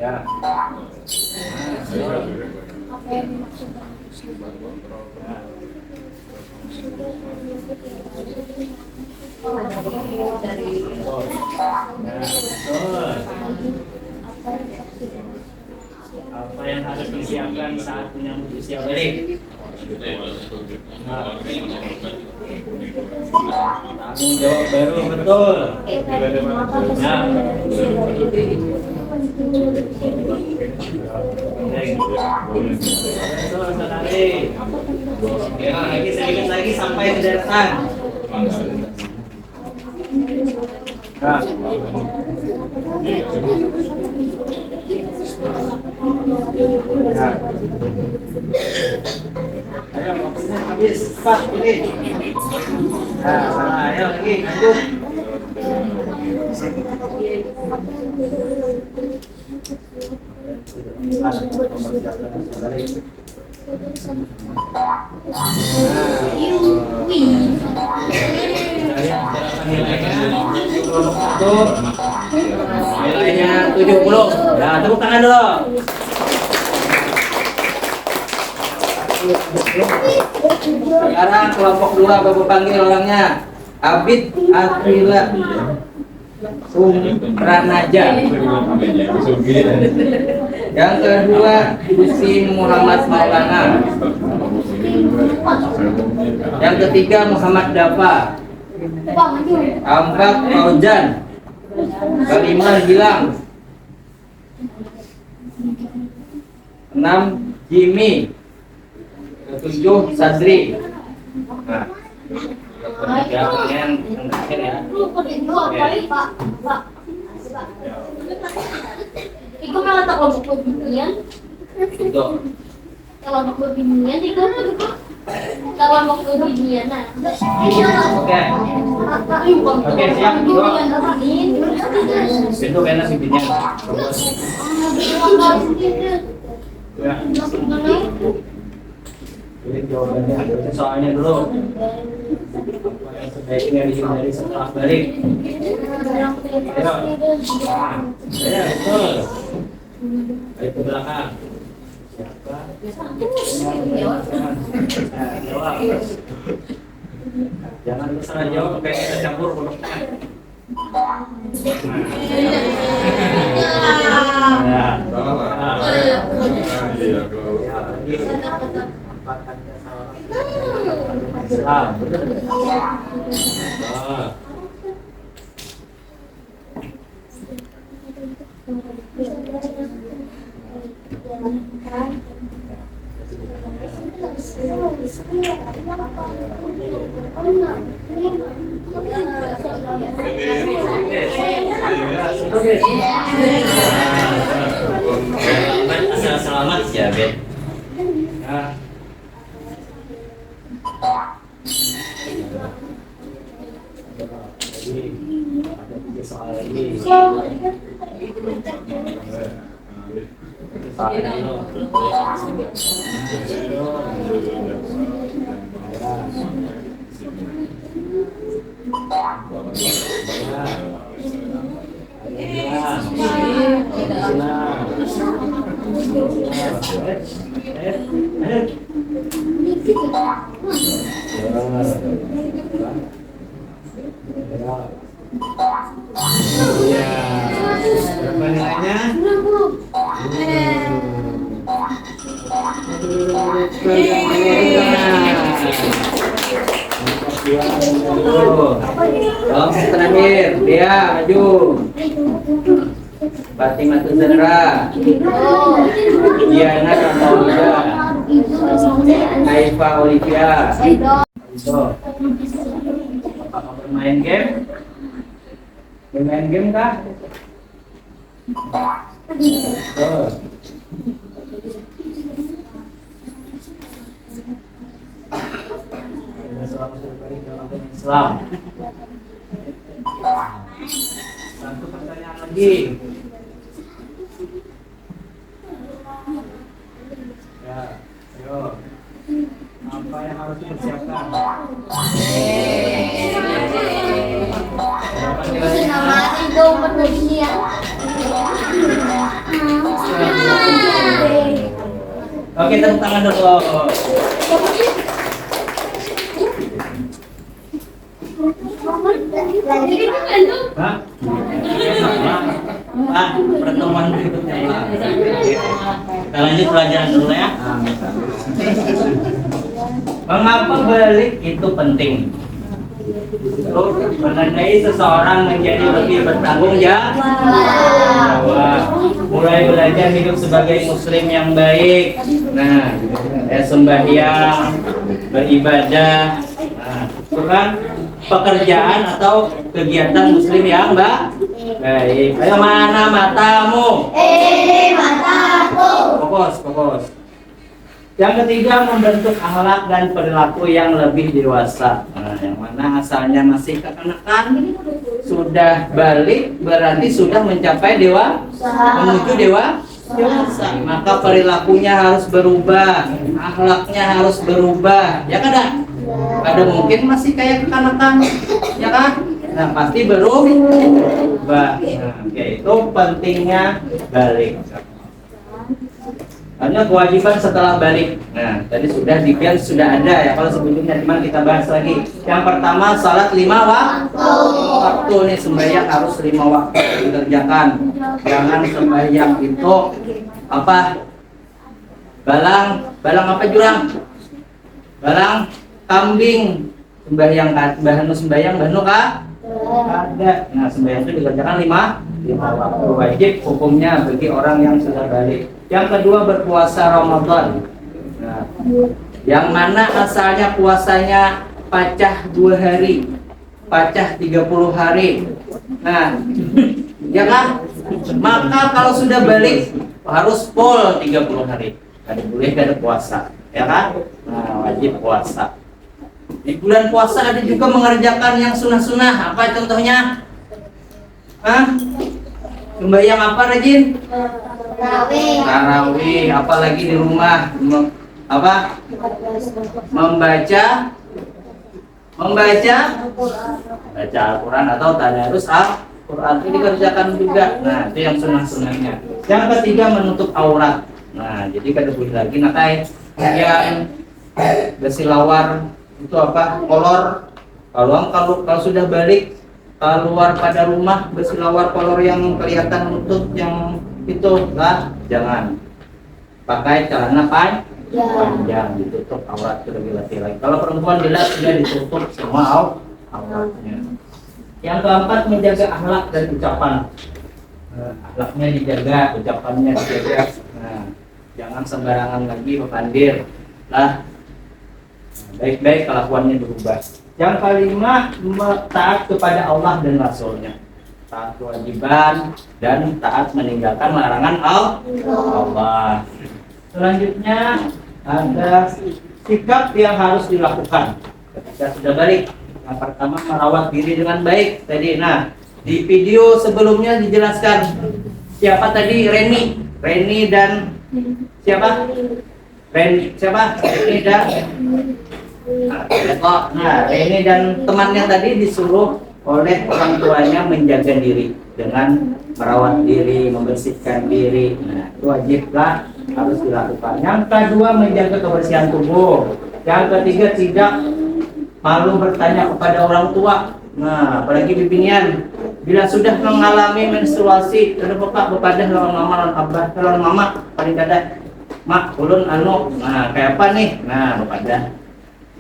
Ya. Apa yang harus disiapkan saat menyambut usia balik? Tanggung jawab baru betul. Ya. Betul sekali. Ya, lagi sedikit lagi sampai ke daratan. Ya. Ya. Ayo, waktunya habis. Cepat, pilih. Nah, salah. Ayo lagi, lanjut. Nilainya 70. Ya, tepuk tangan dulu. Sekarang kelompok 2 Bapak panggil orangnya. Abid Atrila Sumranaja. Yang kedua Husin Muhammad Maulana. Yang ketiga Muhammad Dafa. Keempat Fauzan. Kelima Gilang. 6 Jimmy. Ketujuh Sadri. Nah, yang terakhir ya. Itu kalau tak kelompok pembinaan, Itu. kelompok pembinaan itu kelompok pembinaan. Nah, Oke. Oke, siap. Itu kayaknya sipitnya. Ya. Pilih jawabannya. Soalnya dulu. Apa yang sebaiknya dihindari setelah balik? Ayo. Ya, betul. Ayo ke belakang. Siapa? Nah, jawab. Jangan terserah jawab kayak kita campur produknya. Nah. Asal selamat ya, Ben. Nah. Jadi ada 3 soal lagi. Berapa nilainya? Kelompok terakhir, dia maju. Fatimah Zahra, Diana Ramauda, Aifa Olivia. Apakah bermain game? Bermain game kah? Betul. Islam. Satu pertanyaan lagi. Ya, ayo. Apa yang harus dipersiapkan? Oke, tepuk tangan dulu. Hah? Pertemuan berikutnya. Kita lanjut pelajaran dulu ya. Mengapa balik itu penting? Itu menandai seseorang menjadi lebih bertanggung jawab. Mulai belajar hidup sebagai muslim yang baik. Nah, sembahyang, beribadah. Nah, itu kan pekerjaan atau kegiatan muslim yang baik. Ayo, mana matamu? Mataku. Fokus. Yang ketiga, membentuk akhlak dan perilaku yang lebih dewasa. Nah, yang mana asalnya masih kekanakan, sudah balik berarti sudah mencapai menuju dewasa. Maka perilakunya harus berubah, akhlaknya harus berubah. Ya kan? Ada mungkin masih kayak kekanakan, ya kan? Nah, pasti berubah. Nah, itu pentingnya balik. Karena kewajiban setelah balik. Nah, tadi sudah ada ya. Kalau sebelumnya cuma kita bahas lagi. Yang pertama, salat 5 waktu. Nih sembahyang harus 5 waktu dikerjakan. Jangan sembahyang itu apa? Balang apa jurang? Balang kambing. Sembahyang banu kah? Ada. Nah, sembahyang itu dikerjakan 5 waktu. Wajib hukumnya bagi orang yang sudah balik. Yang kedua, berpuasa Ramadan. Nah, yang mana asalnya puasanya pacah 2 hari, pacah 30 hari. Nah, ya kan? Maka kalau sudah balik harus full 30 hari. Kada boleh kada puasa, ya kan? Nah, wajib puasa. Di bulan puasa ada juga mengerjakan yang sunah-sunah. Apa contohnya? Sembahyang apa, Rajin? Tarawih. Apalagi di rumah membaca Al-Quran atau tadarus Al-Quran itu dikerjakan juga. Nah, itu yang sunah-sunahnya. Yang ketiga, menutup aurat. Nah, jadi kada boleh lagi nakai yang bersilawar itu apa? Kolor. Kalau sudah balik keluar pada rumah bersilawar kolor yang kelihatan lutut yang itu lah, jangan pakai celana panjang, ditutup aurat terlebih lagi. Kalau perempuan jelas sudah ditutup semua auratnya. Yang keempat, menjaga akhlak dan ucapan. Akhlaknya dijaga, ucapannya dijaga. Nah, jangan sembarangan lagi berpandir lah. Baik-baik kelakuannya berubah. Yang kelima, taat kepada Allah dan Rasulnya. Taat kewajiban dan taat meninggalkan larangan Allah. Selanjutnya ada sikap yang harus dilakukan ketika sudah balik. Yang pertama, merawat diri dengan baik. Tadi, di video sebelumnya dijelaskan siapa tadi? Reni dan siapa? Reni dan Reni dan temannya tadi disuruh oleh orang tuanya menjaga diri dengan merawat diri, membersihkan diri. Itu wajiblah, harus dilakukan. Yang kedua, menjaga kebersihan tubuh. Yang ketiga, tidak malu bertanya kepada orang tua. Apalagi bibinian, bila sudah mengalami menstruasi, ada bapak lawan mama, lawan abah, lawan mama, paling kada, mak, ulun kayak apa nih? Bapak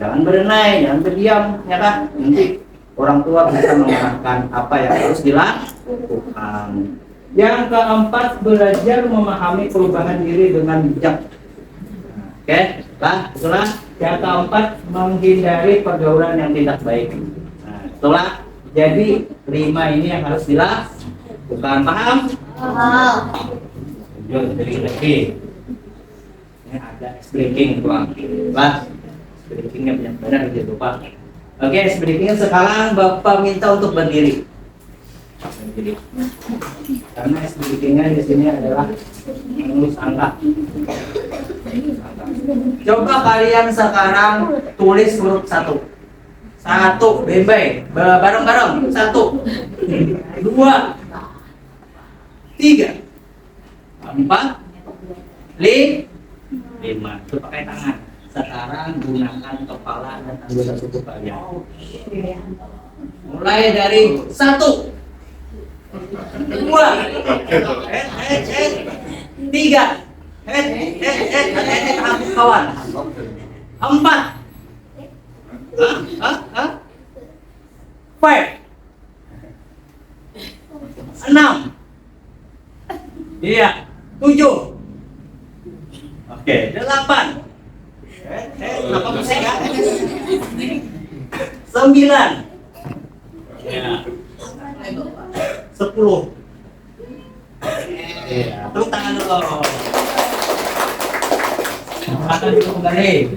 jangan berenai, jangan berdiam, ya kan? Nanti orang tua bisa mengarahkan apa yang harus dilakukan. Yang keempat, belajar memahami perubahan diri dengan bijak. Oke, itulah. Yang keempat, menghindari pergaulan yang tidak baik. Itulah. Jadi 5 ini yang harus dilakukan. Paham? Jadi lagi. Ini ada breaking tuang. Breakingnya banyak benar gitu Pak. Oke, breakingnya sekarang Bapak minta untuk berdiri. Karena breakingnya di sini adalah menulis angka. Coba kalian sekarang tulis huruf 1. 1, bebek, bareng-bareng. 1, 2, 3, 4, 5. Itu pakai tangan. Sekarang gunakan kepala dan anggota tubuh kalian. Mulai dari 1, 2, 3, kawan. 4, 5, 6, 7, oke, 8. Kenapa pusing ya? 9, 10. Tepuk tangan dulu. Akan dulu kembali.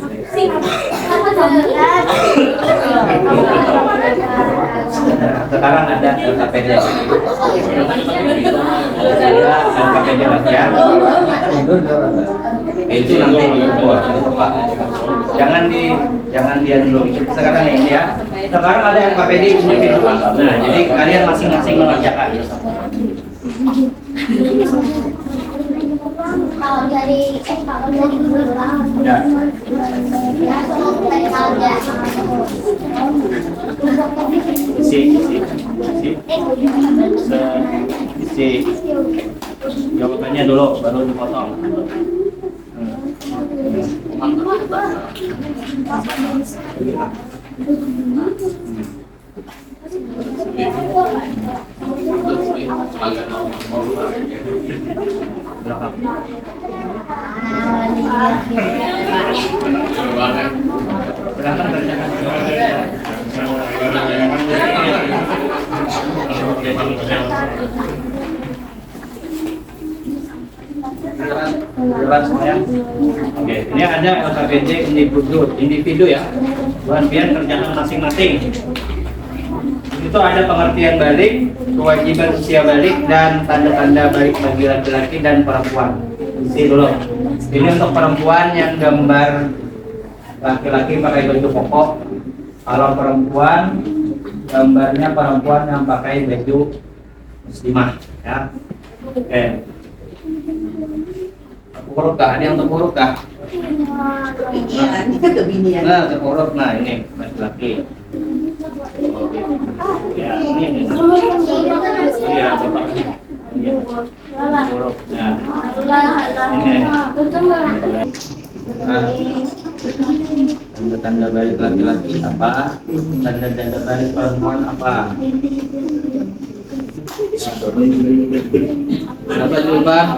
Sekarang ada LKPD. Ada LKPD lagi ya. Itu nanti Pak. Jangan dia dulu. Sekarang ini ya. Sekarang ada LKPD individual. Jadi kalian masing-masing mengerjakan. Kalau dari dulu Ya. Isi jawabannya dulu baru dipotong. Silakan kerjakan. Jelas semuanya. Oke, ini ada LKPD individu ya. Buat biar kerjaan masing-masing. Itu ada pengertian balik, kewajiban usia balik, dan tanda-tanda balik bagi laki-laki dan perempuan. Isi dulu. Ini untuk perempuan yang gambar laki-laki pakai baju koko. Kalau perempuan, gambarnya perempuan yang pakai baju muslimah. Ya. Oke. Huruf kah? Ada yang untuk huruf kah? Ini kan kebinian. Huruf. Ini laki-laki. Ya, ini. Iya, Bapak. Huruf. Ya. Ini. Tanda-tanda balik laki-laki apa? Tanda-tanda balik perempuan apa? Apa coba?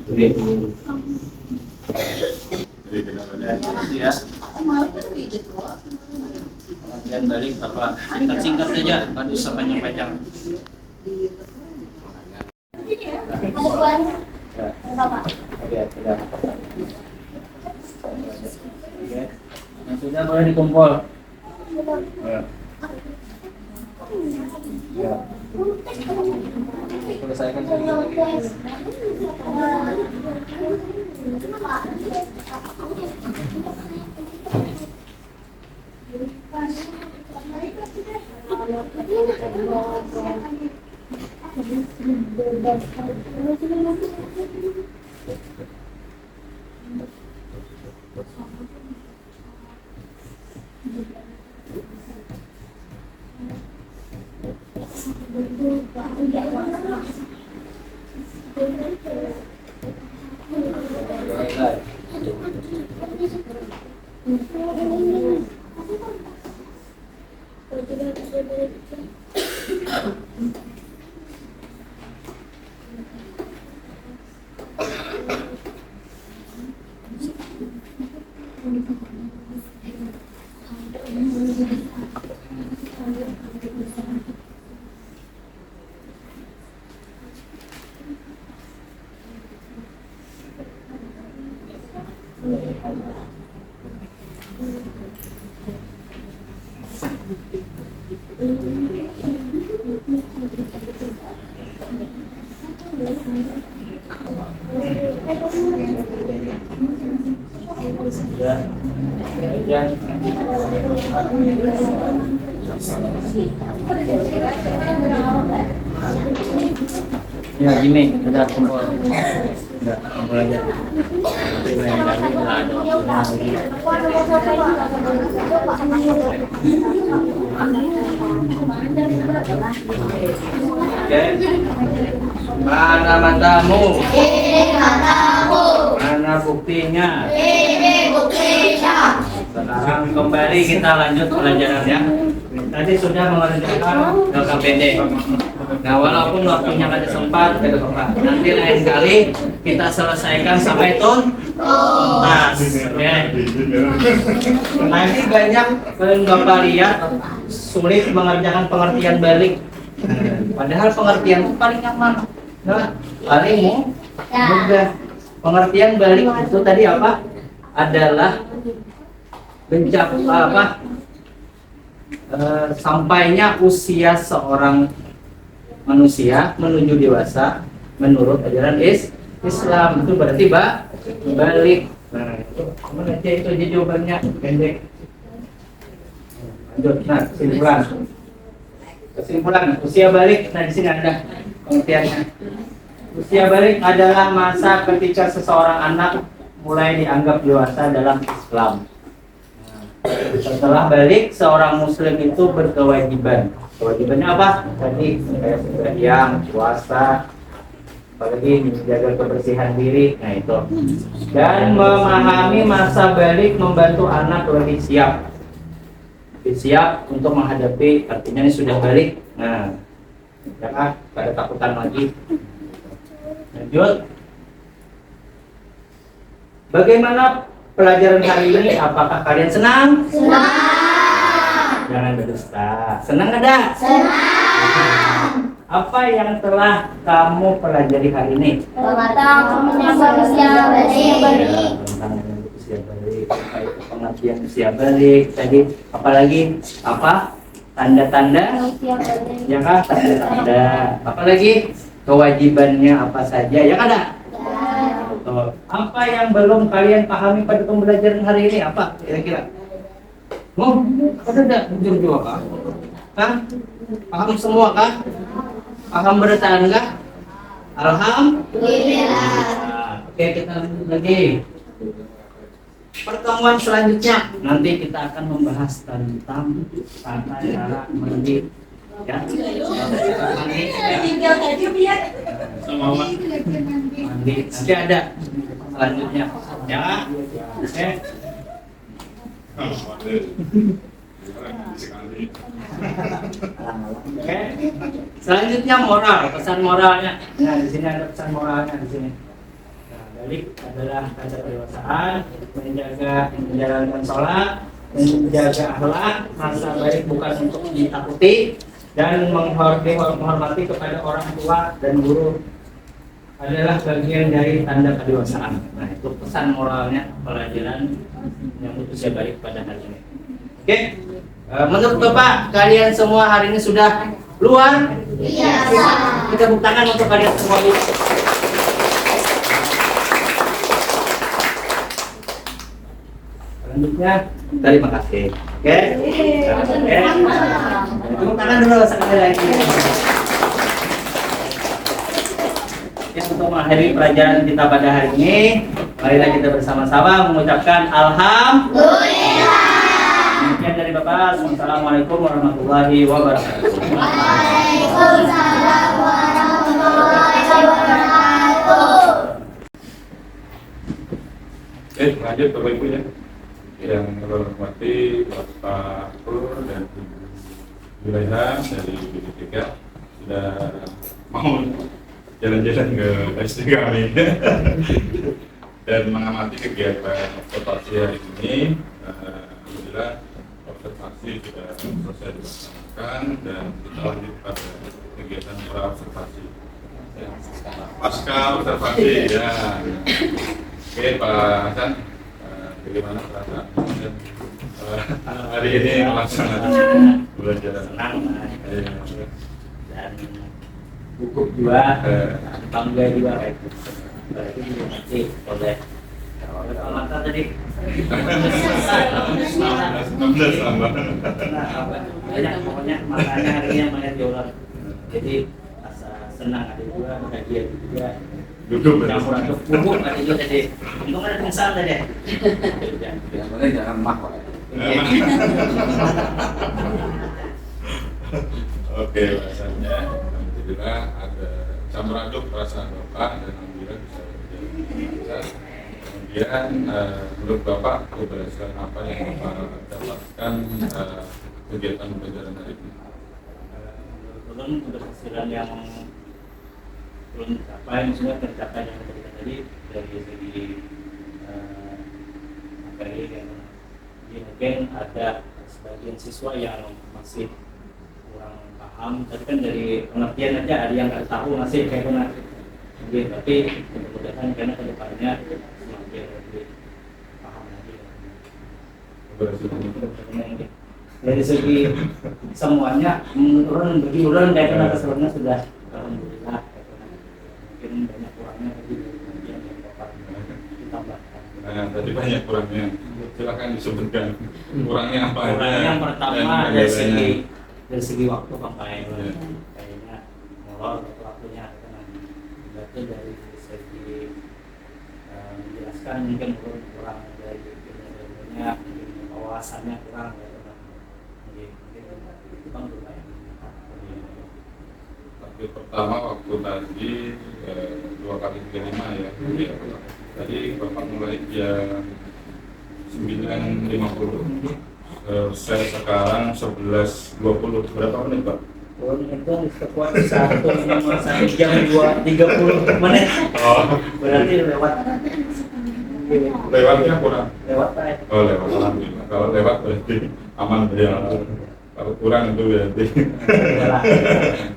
Jadi ya. Pengertian balik apa? Singkat-singkat saja, nggak usah panjang-panjang. Ada buan. Ya. Bapak. Oke, sudah. Oke. Yang sudah boleh dikumpul. Ya. Ya. Selesaikan saja. Ya gini, udah kumpul. Udah kumpul aja. Nanti lain kali nggak ada waktunya lagi. Oke. Mana matamu? Mana buktinya? Sekarang kembali kita lanjut pelajarannya. Tadi sudah mengerjakan LKPD. Nah, walaupun waktunya ada sempat, nanti lain kali kita selesaikan sampai tuntas. Oke. Nanti banyak Bapak lihat sulit mengerjakan pengertian balik. Padahal pengertian itu paling gampang. Nah, paling mudah. Pengertian balik itu tadi apa? Adalah sampainya usia seorang manusia menuju dewasa menurut ajaran Islam. Itu berarti balik. Nah, itu mana itu aja jawabannya pendek. Lanjut. Nah, kesimpulan usia balik. Nah, di sini ada pengertiannya. Usia balik adalah masa ketika seseorang anak mulai dianggap dewasa dalam Islam. Setelah balik, seorang muslim itu berkewajiban. Kewajibannya apa? Tadi kayak sembahyang, puasa, apalagi menjaga kebersihan diri. Nah itu. Dan memahami masa balik membantu anak lebih siap. Lebih siap untuk menghadapi, artinya ini sudah balik. Nah, jangan pada takutan lagi. Lanjut. Bagaimana pelajaran hari ini? Apakah kalian senang? Senang. Jangan berdusta. Senang ada? Senang. Apa yang telah kamu pelajari hari ini? Tentang usia balik. Tentang usia balik. Apa itu pengertian usia balik? Tadi apalagi? Apa? Tanda-tanda? Usia balik. Ya kan? Tanda-tanda. Apalagi? Kewajibannya apa saja? Ya kan? Apa yang belum kalian pahami pada pembelajaran hari ini? Apa kira-kira? Ada jujur juga kah? Hah? Paham semua kah? Paham bertahan kah? Alhamdulillah. Oke, kita lanjut lagi. Pertemuan selanjutnya nanti kita akan membahas tentang tata cara mandi. Ya. Mandi. Nanti ada selanjutnya. Ya. Oke. Oke. Selanjutnya moral, pesan moralnya. Nah, di sini ada pesan moralnya di sini. Nah, balik adalah tanda kedewasaan, menjalankan sholat, menjaga akhlak, rasa baik bukan untuk ditakuti, dan menghormati kepada orang tua dan guru adalah bagian dari tanda kedewasaan. Nah, itu pesan moralnya pelajaran yang usia baik pada hari ini. Oke, menurut Bapak, kalian semua hari ini sudah luar biasa. Kita tepuk tangan untuk kalian semua. Selanjutnya, terima kasih. Oke, tepuk tangan dulu sekali lagi. Untuk mengakhiri pelajaran kita pada hari ini, marilah kita bersama-sama mengucapkan alhamdulillah. Demikian dari Bapak. Assalamualaikum warahmatullahi wabarakatuh. Waalaikumsalam warahmatullahi wabarakatuh. Lanjut Bapak Ibu ya. Yang saya hormati Bapak Pur dan Ibu Wilayah dari BD3 sudah mau jalan-jalan ke SD kami dan mengamati kegiatan observasi hari ini. Alhamdulillah observasi sudah selesai dilaksanakan dan kita lanjut pada kegiatan pra-observasi pasca observasi ya. Oke Pak Hasan, bagaimana perasaan hari ini melaksanakan belajar? Senang, dan gugup juga, bangga juga kayak itu. Berarti dinikmati oleh mata tadi. Banyak pokoknya makanya harinya banyak diulang. Jadi rasa senang ada juga, bahagia juga. Duduk Campur aduk gugup ada juga tadi. Untung ada pingsan tadi. Yang penting jangan mah Pak. Oke, bahasanya alhamdulillah ada campur aduk perasaan Bapak dan alhamdulillah bisa berjalan lancar. Kemudian menurut Bapak keberhasilan apa yang Bapak dapatkan kegiatan pembelajaran hari ini? Belum keberhasilan yang belum tercapai, maksudnya tercapai yang tadi dari segi materi yang mungkin ada sebagian siswa yang masih kurang paham. Tadi kan dari pengertian aja ada yang nggak tahu masih kayak mana. Mungkin tapi mudah-mudahan karena kedepannya semakin lebih paham lagi. Dari segi semuanya menurun dari keseluruhannya sudah alhamdulillah. Mungkin banyak kurangnya tadi yang Bapak ditambahkan. Nah, tadi banyak kurangnya. Silakan disebutkan kurangnya apa aja. Kurangnya yang pertama dari segi waktu pakai kayaknya molor waktunya karena berarti dari segi menjelaskan mungkin kurang dari ilmunya, mungkin wawasannya kurang mungkin itu kan lumayan. Tapi pertama waktu tadi 2x35 ya. Tadi Bapak mulai jam 9.50. Saya sekarang 11.20. Berapa menit Pak? Itu sekuat 1 jam 2.30 menit. Oh, Berarti lewat lewatnya kurang. lewat Pak. Oh lewat, alhamdulillah. Kalau lewat berarti aman ya. Kalau kurang itu berarti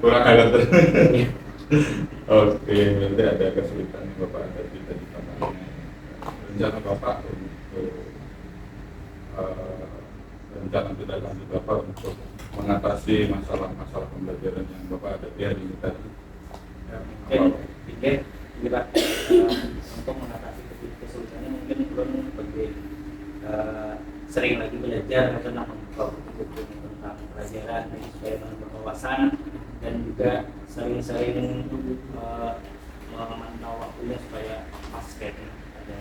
kurang ada Oke, berarti ada kesulitan yang Bapak ada di tambahnya. Rencana Bapak untuk rencana tidak lanjut Bapak untuk mengatasi masalah-masalah pembelajaran yang Bapak hadapi hari ini tadi. Ya, Pikir Pak, untuk mengatasi kesulitannya mungkin belum lebih sering lagi belajar tentang buku-buku tentang pelajaran supaya menambah wawasan dan juga sering-sering memantau waktunya supaya pas kayak ada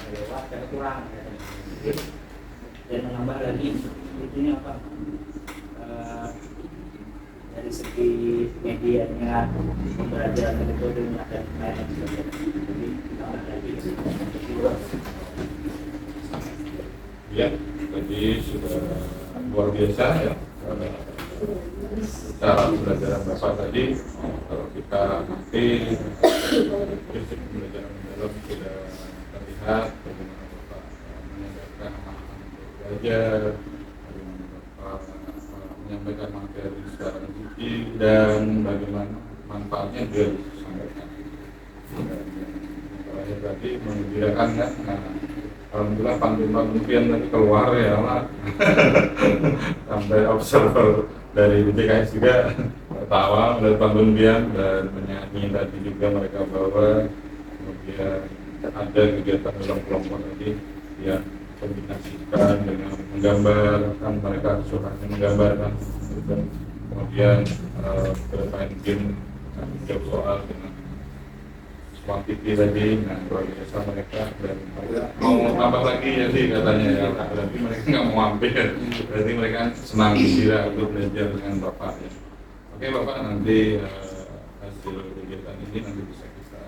lewat ada kurang dan menambah lagi itunya apa dari segi medianya pembelajaran metodenya dan lain sebagainya. Jadi tambah lagi ya, tadi sudah luar biasa ya. Cara pembelajaran Bapak tadi, kalau kita nanti prinsip pembelajaran mendalam sudah terlihat bagaimana Bapak menyadarkan anak-anak belajar, menyampaikan materi secara suci dan bagaimana manfaatnya dia disampaikan. Dan yang terakhir tadi menggembirakan kan, nah, alhamdulillah pantun-pantun tadi keluar ya lah. Sampai observer dari BPKS juga tertawa melihat pantun dan menyanyi tadi juga mereka bawa. Kemudian ada kegiatan dalam kelompok tadi yang kombinasikan dengan menggambar, kan mereka sukanya menggambarkan gitu. Kemudian bermain game, menjawab soal dengan Smart TV tadi, nah luar biasa mereka. Dan mereka mau tambah lagi ya sih katanya ya, berarti mereka nggak mau hampir, berarti mereka senang gembira untuk belajar dengan Bapak ya. Oke Bapak, nanti hasil kegiatan ini nanti bisa kita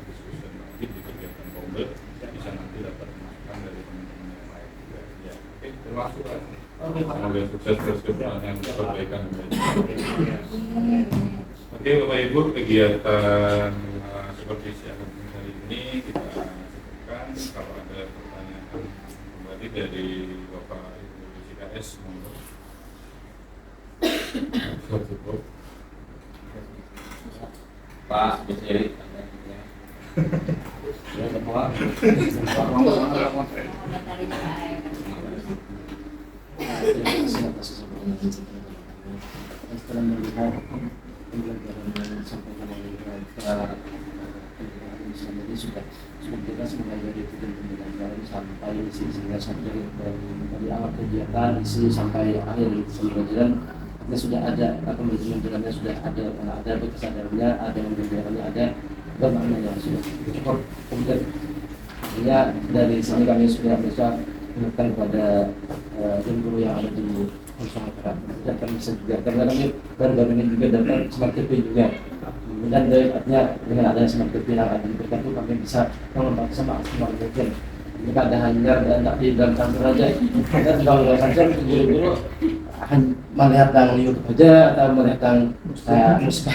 diskusi lagi di kegiatan Komber, bisa nanti dapat masukan dari teman-teman yang lain juga ya. Oke, terima kasih Pak. Semoga sukses terus ke depannya untuk perbaikan. Oke Bapak Ibu, kegiatan seperti siang hari ini kita cukupkan. Kalau ada pertanyaan kembali dari Bapak Ibu CKS, monggo. Cukup. Pak, bisa ya semua. Setelah melihat pembelajaran yang disampaikan oleh Pak Islam tadi sudah kita mulai dari pembelajaran sampai sehingga sampai dari awal kegiatan isi sampai akhir pembelajaran kita sudah ada pembelajarannya sudah ada kesadarannya, ada pembelajarannya, ada bermaknanya sudah cukup. Kemudian ya dari sini kami sudah bisa mengingatkan kepada guru yang ada di masyarakat dan kami bisa juga karena kami baru-baru ini juga datang Smart TV juga, dan dari artinya dengan adanya Smart TV yang ada diberikan itu kami bisa mengembangkan sama mungkin. Jika ada hanya dan tak di dalam kantor aja, kita juga melakukan guru-guru akan melihat yang YouTube aja atau melihat yang musik.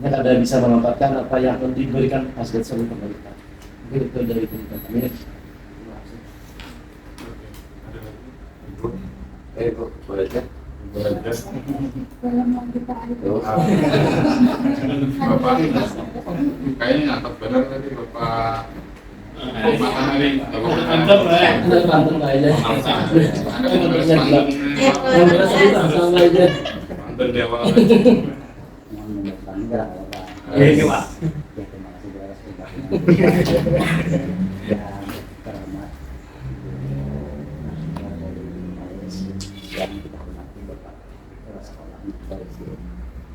Hanya ada bisa memanfaatkan apa yang diberikan fasilitas oleh pemerintah. Mungkin itu dari pemerintah kami. Bu, boleh ya? Bapak kayaknya nyatet benar tadi Bapak Matahari. Pantun aja. Pantun di awal. Ini Pak. Terima kasih yang kita hormati Bapak Kepala Sekolah dari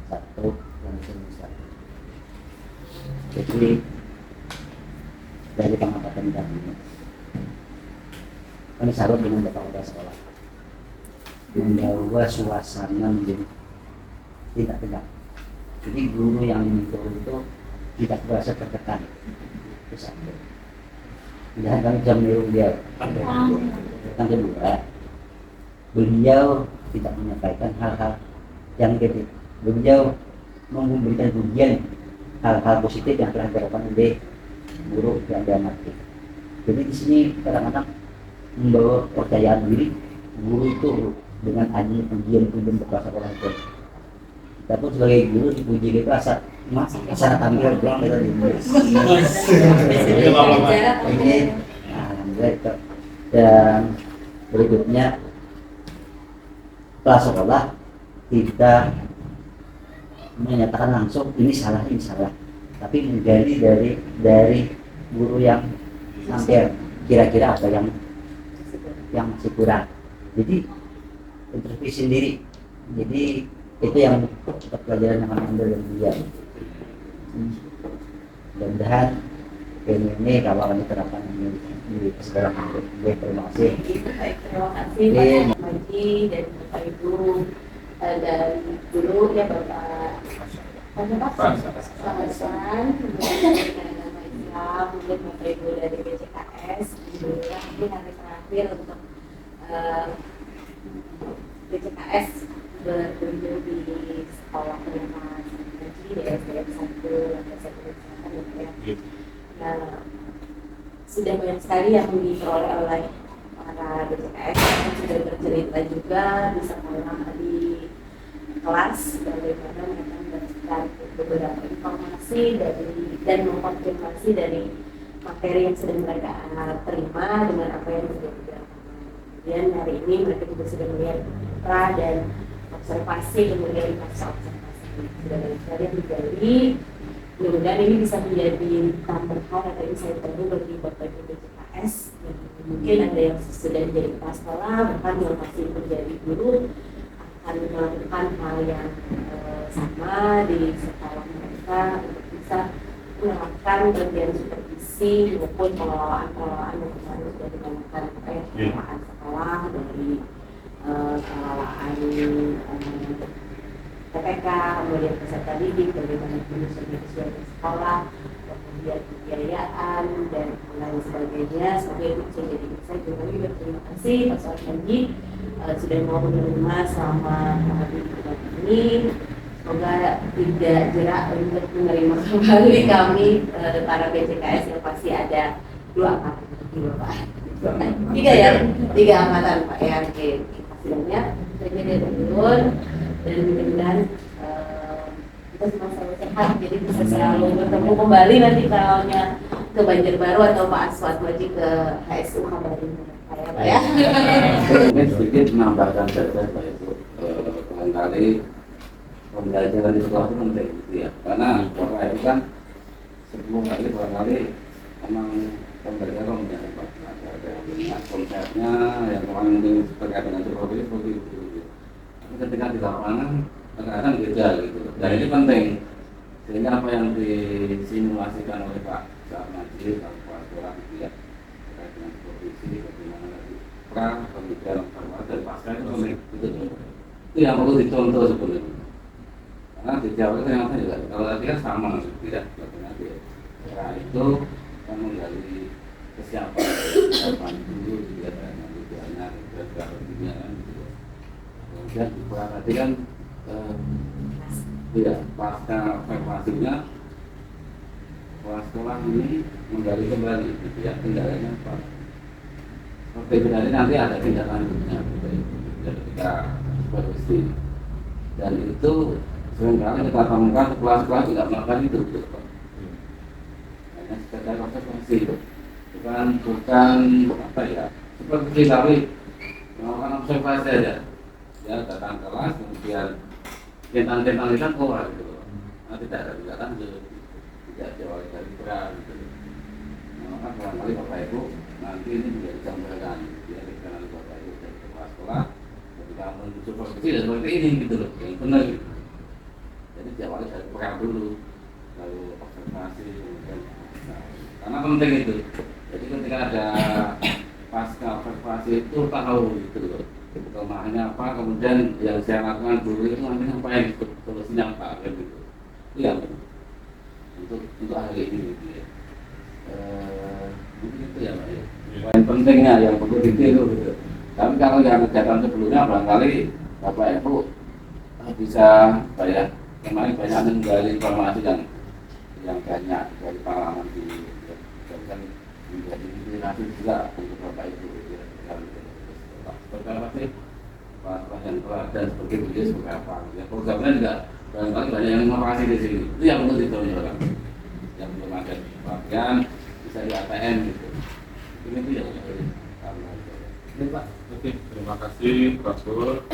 satu yang sebesar. Jadi dari pengamatan kami, kami salut dengan Bapak Kepala Sekolah membawa suasana menjadi tidak tegang. Jadi guru yang mengikut itu tidak merasa tertekan. Itu satu. Dan kami bisa meniru beliau. Yang kedua, beliau tidak menyampaikan hal-hal yang negatif. Beliau memberikan pujian hal-hal positif yang telah dilakukan oleh guru yang diamati. Jadi di sini kadang-kadang membawa kepercayaan diri guru itu dengan adanya pujian-pujian berkuasa orang tua. Kita pun sebagai guru dipuji itu asal tampil doang dari ini. Alhamdulillah itu. Dan berikutnya kelas sekolah tidak menyatakan langsung ini salah, tapi menggali dari guru yang hampir kira-kira apa yang masih kurang. Jadi introspeksi sendiri. Jadi itu yang pelajaran yang kami ambil dari dia. Mudah-mudahan ini kalau kami terapkan di sekolah gue terima kasih. Baik, terima kasih Pak Haji dan Bapak Ibu dan guru ya Bapak Hasan, kemudian agama Islam, kemudian Bapak Ibu dari BCKS. Mungkin hari terakhir untuk BCKS berkunjung di sekolah Mas Haji di SDM 1 Lantai 1 ya. Nah, sudah banyak sekali yang diperoleh oleh para BCKS yang sudah bercerita juga di sekolah di kelas bagaimana mereka mendapatkan beberapa informasi dan mengkonfirmasi dari materi yang sudah mereka terima dengan apa yang menjadi lapangan. Kemudian hari ini mereka juga sudah melihat pra dan observasi, kemudian pasca observasi sudah banyak sekali yang digali. Mudah-mudahan ini bisa menjadi tambahan atau insight baru bagi Bapak Ibu BCKS. Mungkin ada yang sudah menjadi kepala sekolah, bahkan yang masih menjadi guru akan melakukan hal yang sama di sekolah mereka untuk bisa menerapkan bagian supervisi maupun pengelolaan yang kemarin sudah dilakukan pengelolaan sekolah dari pengelolaan PPK, kemudian peserta didik, bagaimana menyusun sekolah, kemudian pembiayaan dan lain sebagainya. Semoga itu bisa jadi insight. Kami berterima kasih Pak Soehardi sudah mau menerima selama ini. Semoga tidak jerak untuk menerima kembali kami para BCKS yang pasti ada 2 angkatan, 3 ya, 3 angkatan Pak ya. Oke, terima kasih banyak. Saya dari Turun dan mudah-mudahan kita semua selalu sehat, jadi bisa selalu bertemu kembali nanti kalau ke Banjarbaru atau Pak Aswad Maji ke HSU kabarin Pak ya. Mungkin sedikit menambahkan saja Pak Ibu, barangkali pembelajaran di sekolah itu penting gitu ya, karena sekolah itu kan 10 kali barangkali memang pembelajaran menjadi ada konsepnya yang kemarin mungkin terkait dengan sekolah seperti itu. Tapi ketika di lapangan kadang-kadang beda gitu, dan ini penting sehingga apa yang disimulasikan oleh Pak Maji atau Pak Sekolah gitu ya terkait dengan supervisi bagaimana tadi pra kemudian dan pasca itu penting itu yang perlu dicontoh sebenarnya. Karena di Jawa itu ternyata juga kalau tadi kan sama tidak nanti ya itu yang menggali kesiapan dulu juga nanti banyak dan dunia kan kemudian tadi kan tidak pasca evaluasinya sekolah ini menggali kembali gitu ya, kendalanya apa seperti tadi nanti ada tindakan lanjutnya ketika supervisi dan itu sebenarnya kita temukan sekolah-sekolah tidak melakukan itu gitu Pak. Hanya sekedar observasi bukan apa ya seperti tapi melakukan observasi aja ya, datang kelas kemudian tentang itu keluar gitu. Nah, tidak ada tindakan tidak jauh dari berat gitu. Maka barangkali Bapak Ibu nanti ini juga disampaikan ya dengan Bapak Ibu dari kepala sekolah ketika menuju supervisi dan seperti ini gitu loh, yang benar gitu. Jadi diawali dari peran dulu, lalu observasi, kemudian karena penting itu. Jadi ketika ada pasca observasi itu tahu gitu loh, kelemahannya apa, kemudian yang saya lakukan dulu itu nanti ngapain, solusinya apa, gitu. Itu yang untuk hari ini gitu ya. Mungkin itu ya Pak ya. Poin pentingnya yang perlu ditiru gitu. Tapi kalau yang kegiatan sebelumnya barangkali Bapak Ibu bisa Pak ya, kemarin banyak menggali informasi yang banyak dari pengalaman di dan menjadi inspirasi juga untuk Bapak Ibu berapa sih Pak yang telah dan seperti itu seperti apa ya, programnya juga barangkali banyak yang inovasi di sini, itu yang perlu ditonjolkan, yang belum ada bagian bisa di ATM gitu, ini yang ini Pak. Oke, terima kasih Pak Sur.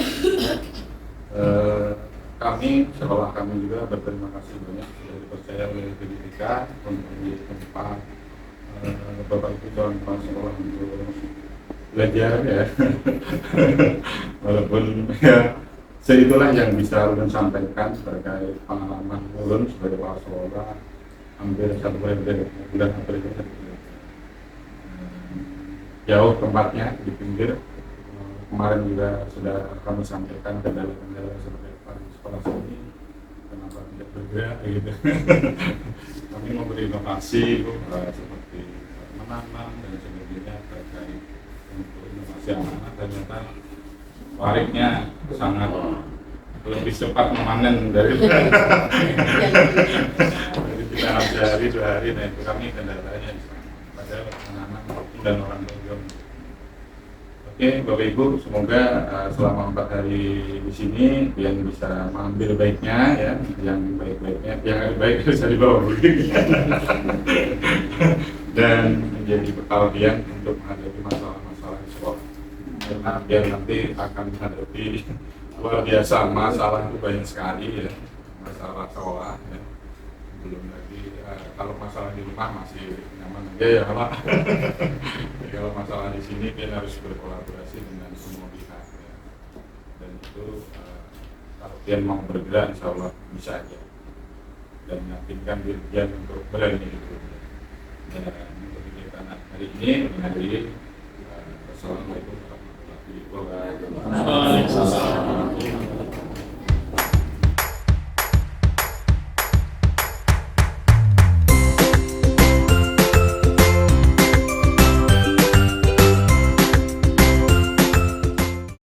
Kami, sekolah kami juga berterima kasih banyak sudah dipercaya oleh BDIK untuk menjadi tempat Bapak Ibu calon kepala sekolah untuk belajar ya. Walaupun ya seitulah yang bisa Ulun sampaikan terkait pengalaman Ulun sebagai kepala sekolah hampir 1 bulan hampir 1 bulan. Jauh tempatnya di pinggir. Kemarin juga sudah kami sampaikan kendala-kendala seperti apa di sekolah sini, kenapa tidak bergerak gitu. Kami memberi inovasi seperti menanam dan sebagainya terkait untuk inovasi anak-anak, ternyata wariknya sangat lebih cepat memanen dari kita sehari 2 hari. Nah itu kami kendalanya padahal anak-anak dan orang tua. Oke, Oke, Bapak Ibu, semoga selama 4 hari di sini Pian bisa mengambil baiknya ya, yang baik-baiknya, yang ada baik bisa dibawa begini. Dan menjadi bekal Pian untuk menghadapi masalah-masalah di sekolah. Karena Pian nanti akan menghadapi luar biasa, masalah itu banyak sekali ya, masalah sekolah ya. Belum lagi kalau masalah di rumah masih nyaman aja ya Pak. Kalau masalah di sini Pian harus berkolaborasi dengan semua pihak ya. Dan itu kalau Pian mau bergerak insya Allah bisa aja. Dan meyakinkan diri Pian untuk berani itu. Dan untuk kegiatan hari ini menghadiri Assalamualaikum warahmatullahi wabarakatuh.